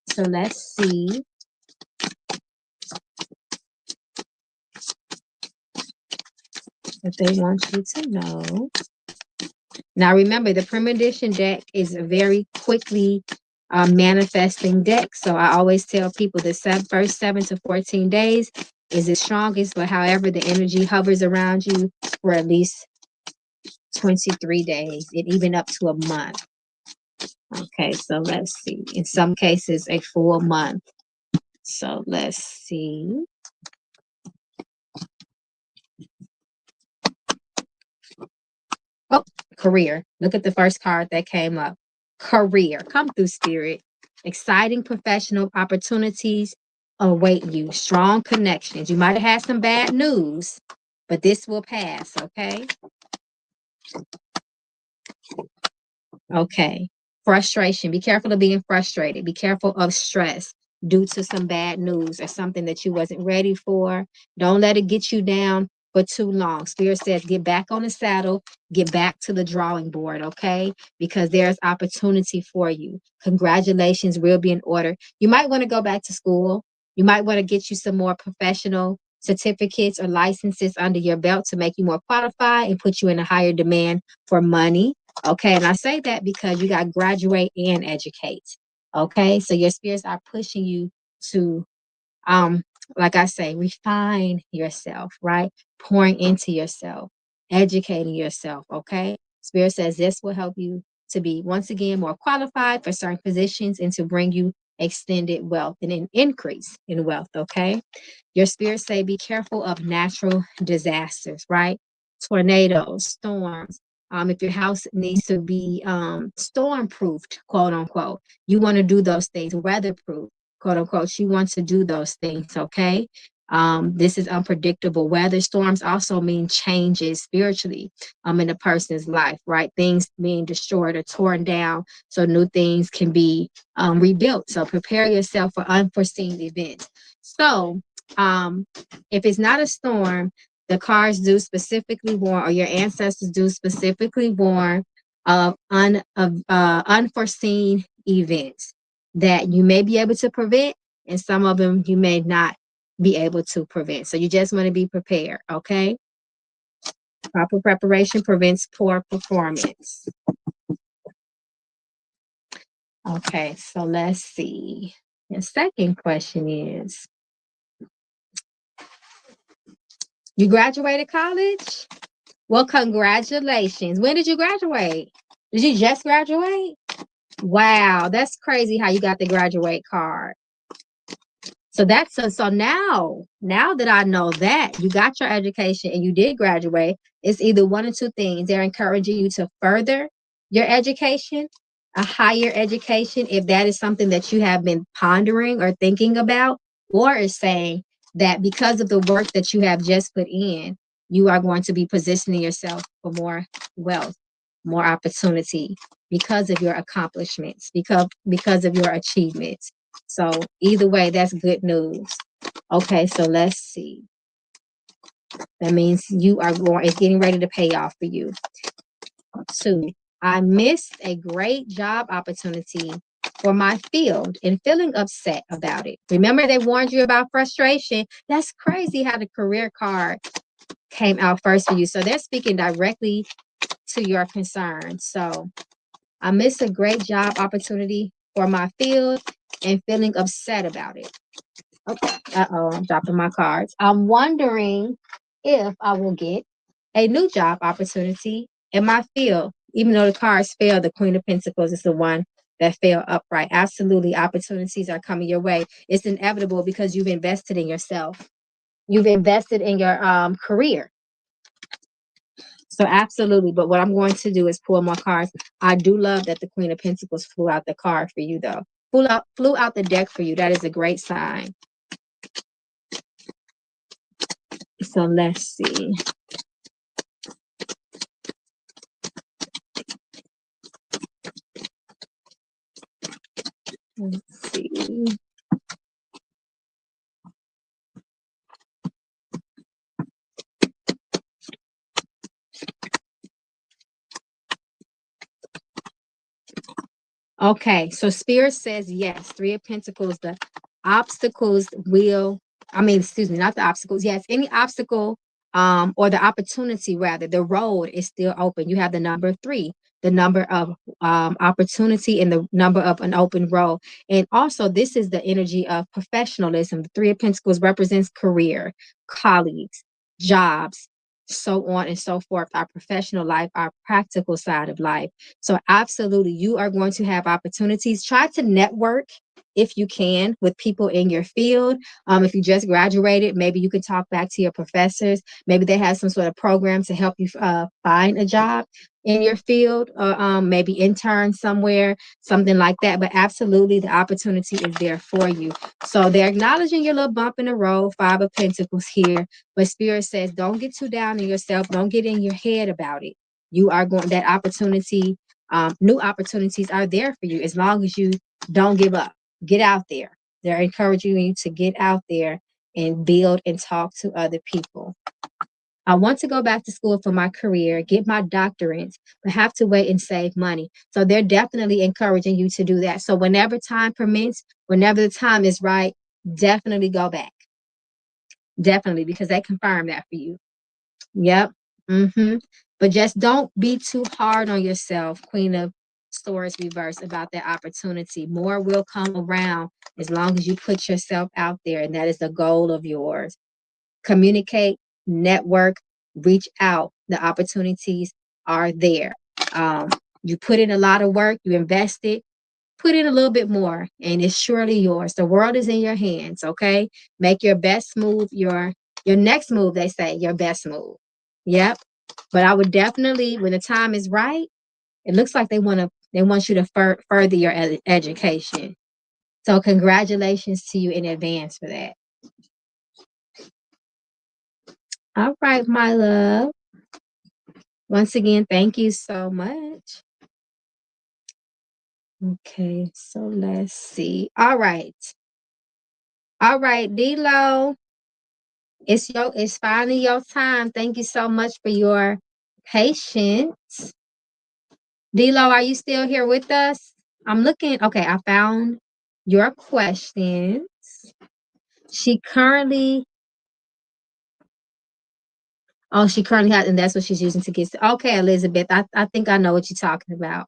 So let's see. What they want you to know. Now remember, the premonition deck is a very quickly manifesting deck. So I always tell people the first 7 to 14 days is the strongest, but however the energy hovers around you for at least 23 days and even up to a month. Okay, so let's see. In some cases, a full month. So let's see. Oh, career. Look at the first card that came up. Career. Come through, Spirit. Exciting professional opportunities await you. Strong connections. You might have had some bad news, but this will pass, okay? Okay. Frustration. Be careful of being frustrated. Be careful of stress due to some bad news or something that you wasn't ready for. Don't let it get you down for too long. Spirit says get back on the saddle, get back to the drawing board, okay? Because there's opportunity for you. Congratulations will be in order. You might want to go back to school. You might want to get you some more professional certificates or licenses under your belt to make you more qualified and put you in a higher demand for money. Okay, and I say that because you got graduate and educate. Okay, so your spirits are pushing you to um like I say, refine yourself, right? Pouring into yourself, educating yourself. Okay, Spirit says this will help you to be once again more qualified for certain positions and to bring you extended wealth and an increase in wealth. Okay, your spirits say be careful of natural disasters, right? Tornadoes, storms. If your house needs to be storm proofed, quote unquote, you want to do those things, weatherproof, quote unquote, you want to do those things, okay? This is unpredictable. Weather storms also mean changes spiritually in a person's life, right? Things being destroyed or torn down so new things can be rebuilt. So prepare yourself for unforeseen events. So um, if it's not a storm, the cards do specifically warn, or your ancestors do specifically warn of unforeseen events that you may be able to prevent, and some of them you may not be able to prevent. So you just want to be prepared, okay? Proper preparation prevents poor performance. Okay, so let's see. The second question is, you graduated college? Well, congratulations. When did you graduate? Did you just graduate? Wow, that's crazy how you got the graduate card. So so now that I know that you got your education and you did graduate, it's either one or two things. They're encouraging you to further your education, a higher education, if that is something that you have been pondering or thinking about, or is saying that because of the work that you have just put in, you are going to be positioning yourself for more wealth, more opportunity because of your accomplishments, because of your achievements. So either way, that's good news. Okay, so let's see. That means it's getting ready to pay off for you. 2, I missed a great job opportunity for my field and feeling upset about it. Remember, they warned you about frustration. That's crazy how the career card came out first for you. So they're speaking directly to your concerns. So I missed a great job opportunity for my field and feeling upset about it. Okay. I'm dropping my cards. I'm wondering if I will get a new job opportunity in my field. Even though the cards fell, the Queen of Pentacles is the one that fell upright. Absolutely, opportunities are coming your way. It's inevitable because you've invested in yourself. You've invested in your career. So absolutely. But what I'm going to do is pull more cards. I do love that the Queen of Pentacles flew out the card for you, though. Flew out the deck for you. That is a great sign. So let's see. Let's see. Okay, so Spirit says yes. 3 of Pentacles, the obstacles will, excuse me, not the obstacles. Yes, any obstacle or the opportunity rather, the road is still open. You have the number 3, the number of opportunity and the number of an open road. And also this is the energy of professionalism. The 3 of Pentacles represents career, colleagues, jobs, so on and so forth, our professional life, our practical side of life. So absolutely, you are going to have opportunities. Try to network if you can with people in your field. If you just graduated, maybe you can talk back to your professors. Maybe they have some sort of program to help you find a job in your field, or maybe intern somewhere, something like that. But absolutely, the opportunity is there for you. So they're acknowledging your little bump in the road, 5 of Pentacles here. But Spirit says, don't get too down on yourself. Don't get in your head about it. You are going, that opportunity, new opportunities are there for you as long as you don't give up. Get out there. They're encouraging you to get out there and build and talk to other people. I want to go back to school for my career, get my doctorate, but have to wait and save money. So they're definitely encouraging you to do that. So whenever time permits, whenever the time is right, definitely go back. Definitely, because they confirm that for you. Yep. Mm-hmm. But just don't be too hard on yourself, Queen of Swords reverse, about that opportunity. More will come around as long as you put yourself out there, and that is the goal of yours. Communicate, network, reach out. The opportunities are there. Um, you put in a lot of work, you invested, put in a little bit more, and it's surely yours. The world is in your hands, okay? Make your best move, your next move, they say, your best move. Yep. But I would definitely, when the time is right, it looks like they want you to further your education. So congratulations to you in advance for that. All right, my love. Once again, thank you so much. Okay, so let's see. All right. All right, D-Lo. It's finally your time. Thank you so much for your patience. D-Lo, are you still here with us? I'm looking. Okay, I found your questions. She currently, she currently has, and that's what she's using to get. Okay, Elizabeth, I think I know what you're talking about.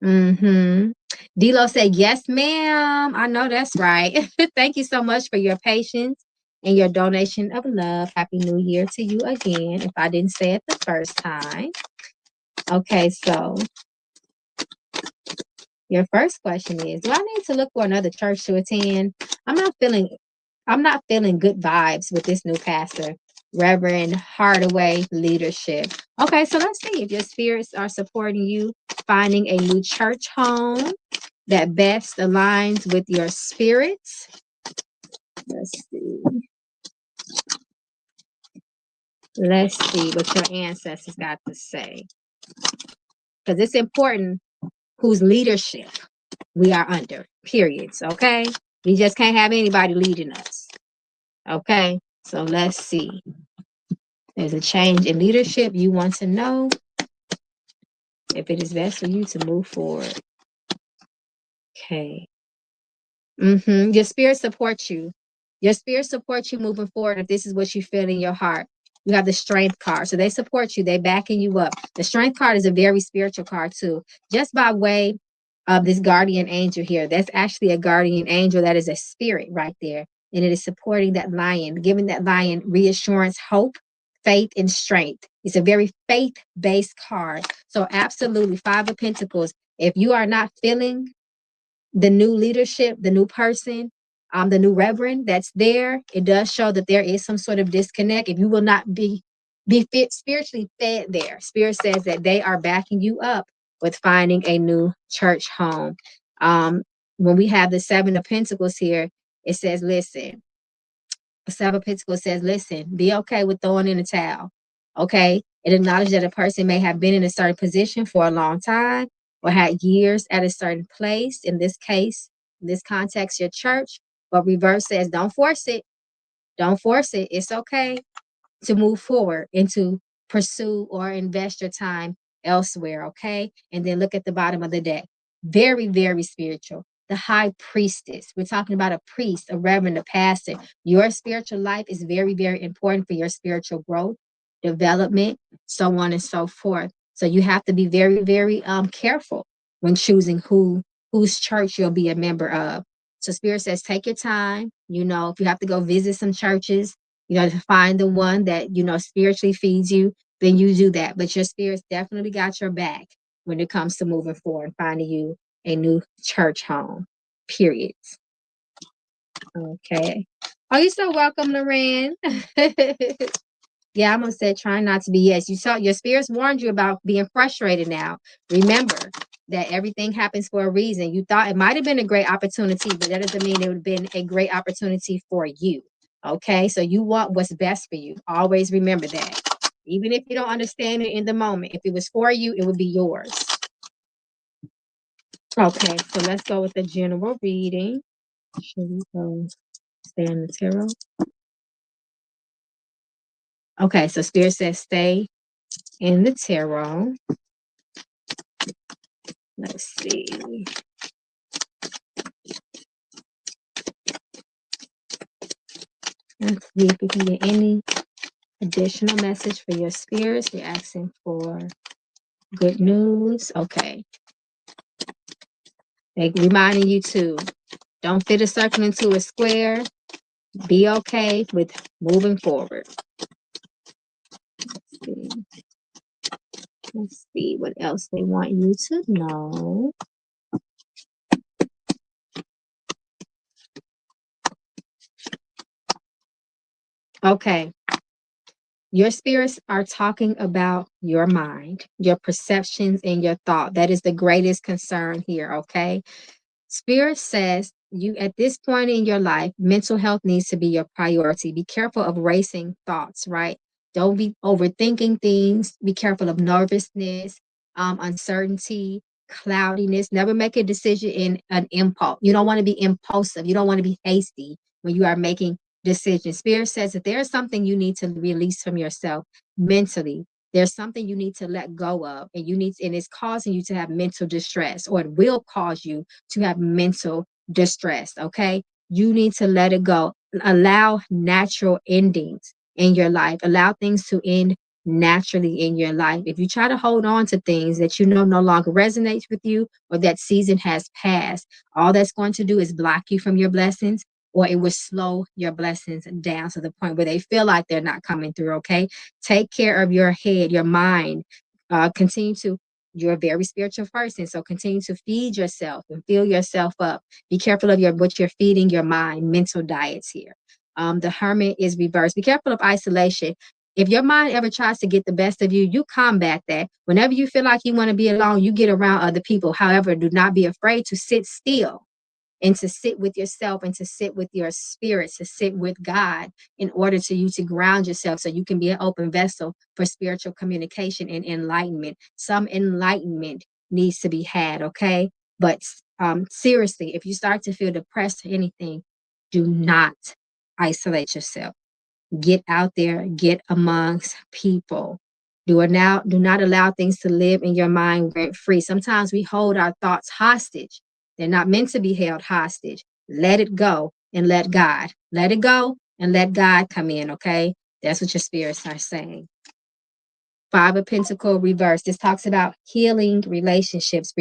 Mm-hmm. D-Lo said, yes, ma'am. I know that's right. Thank you so much for your patience and your donation of love. Happy New Year to you again, if I didn't say it the first time. Okay, so your first question is, do I need to look for another church to attend? I'm not feeling good vibes with this new pastor, Reverend Hardaway leadership. Okay, so let's see if your spirits are supporting you finding a new church home that best aligns with your spirits. Let's see. Let's see what your ancestors got to say. Because it's important whose leadership we are under, periods, okay? We just can't have anybody leading us, okay? So let's see. There's a change in leadership. You want to know if it is best for you to move forward. Okay. Your spirit supports you. Your spirit supports you moving forward if this is what you feel in your heart. You have the strength card. So they support you. They backing you up. The strength card is a very spiritual card too. Just by way of this guardian angel here, that's actually a guardian angel. That is a spirit right there. And it is supporting that lion, giving that lion reassurance, hope, faith, and strength. It's a very faith-based card. So absolutely, Five of Pentacles. If you are not feeling the new leadership, the new person, the new reverend that's there, it does show that there is some sort of disconnect. If you will not be spiritually fed there, Spirit says that they are backing you up with finding a new church home. When we have the Seven of Pentacles here, it says, listen, Seven Pentacles says, listen, be okay with throwing in the towel. Okay. It acknowledges that a person may have been in a certain position for a long time or had years at a certain place. In this case, in this context, your church. But reverse says, don't force it. Don't force it. It's okay to move forward and to pursue or invest your time elsewhere. Okay. And then look at the bottom of the deck. Very, very spiritual. The high priestess. We're talking about a priest, a reverend, a pastor. Your spiritual life is very, very important for your spiritual growth, development, so on and so forth. So you have to be very, very careful when choosing whose church you'll be a member of. So Spirit says, take your time. You know, if you have to go visit some churches, you know, to find the one that, you know, spiritually feeds you, then you do that. But your spirit's definitely got your back when it comes to moving forward and finding you a new church home, period. Okay. Oh, you're so welcome, Lorraine. Yeah, I'm gonna say trying not to be. Yes, you saw your spirits warned you about being frustrated now. Remember that everything happens for a reason. You thought it might have been a great opportunity, but that doesn't mean it would have been a great opportunity for you. Okay, so you want what's best for you. Always remember that. Even if you don't understand it in the moment, if it was for you, it would be yours. Okay, so let's go with the general reading. Should we go stay in the tarot? Okay, so Spirit says stay in the tarot. Let's see. Let's see if we can get any additional message for your spirits. We're asking for good news. Okay. They're reminding you to don't fit a circle into a square. Be okay with moving forward. Let's see. Let's see what else they want you to know. Okay. Your spirits are talking about your mind, your perceptions, and your thought. That is the greatest concern here, okay? Spirit says you at this point in your life, mental health needs to be your priority. Be careful of racing thoughts, right? Don't be overthinking things. Be careful of nervousness, uncertainty, cloudiness. Never make a decision in an impulse. You don't want to be impulsive. You don't want to be hasty when you are making decisions. Spirit says that there's something you need to release from yourself mentally. There's something you need to let go of, and and it's causing you to have mental distress, or it will cause you to have mental distress. Okay. You need to let it go. Allow natural endings in your life. Allow things to end naturally in your life. If you try to hold on to things that you know no longer resonates with you, or that season has passed, all that's going to do is block you from your blessings, or it will slow your blessings down to the point where they feel like they're not coming through. Okay. Take care of your head, your mind. Continue to You're a very spiritual person, so continue to feed yourself and fill yourself up. Be careful of what you're feeding your mind. Mental diets here. The hermit is reversed. Be careful of isolation. If your mind ever tries to get the best of you, you combat that. Whenever you feel like you want to be alone, you get around other people. However, do not be afraid to sit still and to sit with yourself, and to sit with your spirit, to sit with God, in order to you to ground yourself so you can be an open vessel for spiritual communication and enlightenment. Some enlightenment needs to be had, okay? But seriously, if you start to feel depressed or anything, do not isolate yourself. Get out there, get amongst people. Do not allow things to live in your mind rent free. Sometimes we hold our thoughts hostage. They're not meant to be held hostage. Let it go and let God. Let it go and let God come in, okay? That's what your spirits are saying. Five of Pentacles reverse. This talks about healing relationships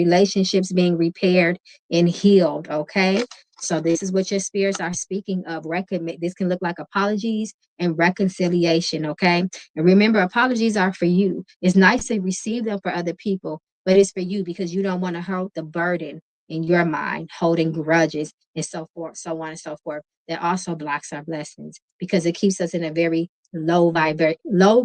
being repaired and healed. Okay. So this is what your spirits are speaking of. This can look like apologies and reconciliation. Okay. And remember, apologies are for you. It's nice to receive them for other people, but it's for you because you don't want to hold the burden in your mind, holding grudges and so forth, so on and so forth. That also blocks our blessings because it keeps us in a very low vibrational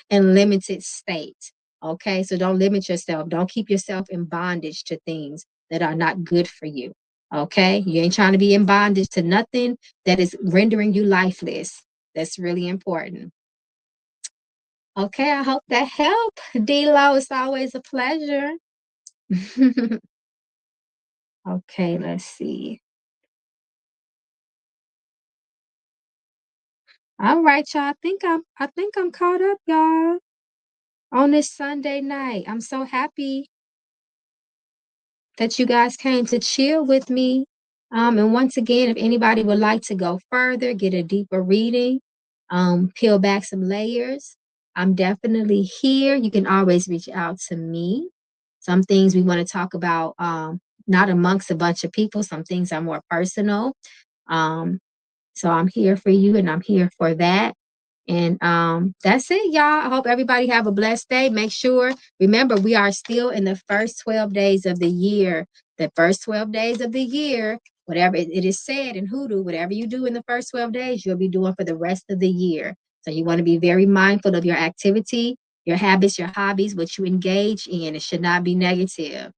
and limited state. Okay, so don't limit yourself. Don't keep yourself in bondage to things that are not good for you. Okay, you ain't trying to be in bondage to nothing that is rendering you lifeless. That's really important. Okay, I hope that helped. D-Lo, it's always a pleasure. Okay, let's see. All right, y'all. I think I'm caught up, y'all, on this Sunday night. I'm so happy that you guys came to chill with me. And once again, if anybody would like to go further, get a deeper reading, peel back some layers, I'm definitely here. You can always reach out to me. Some things we want to talk about, not amongst a bunch of people. Some things are more personal. Um, so I'm here for you, and I'm here for that. And that's it, y'all. I hope everybody have a blessed day. Make sure, remember, we are still in the first 12 days of the year. The first 12 days of the year, whatever it is said in Hoodoo, whatever you do in the first 12 days, you'll be doing for the rest of the year. So you want to be very mindful of your activity, your habits, your hobbies, what you engage in. It should not be negative.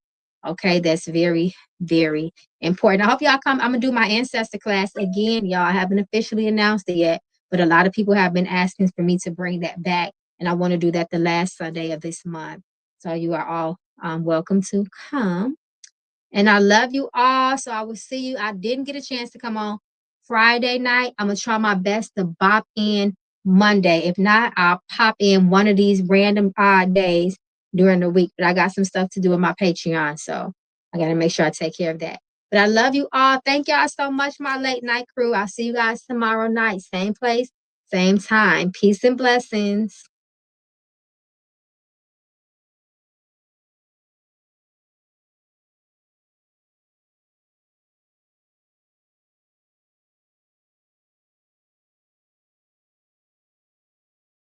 Okay, that's very, very important. I hope y'all come. I'm going to do my ancestor class again, y'all. I haven't officially announced it yet, but a lot of people have been asking for me to bring that back, and I want to do that the last Sunday of this month. So you are all welcome to come. And I love you all. So I will see you. I didn't get a chance to come on Friday night. I'm going to try my best to bop in Monday. If not, I'll pop in one of these random odd days during the week. But I got some stuff to do with my Patreon. So I got to make sure I take care of that. But I love you all. Thank y'all so much, my late night crew. I'll see you guys tomorrow night. Same place, same time. Peace and blessings.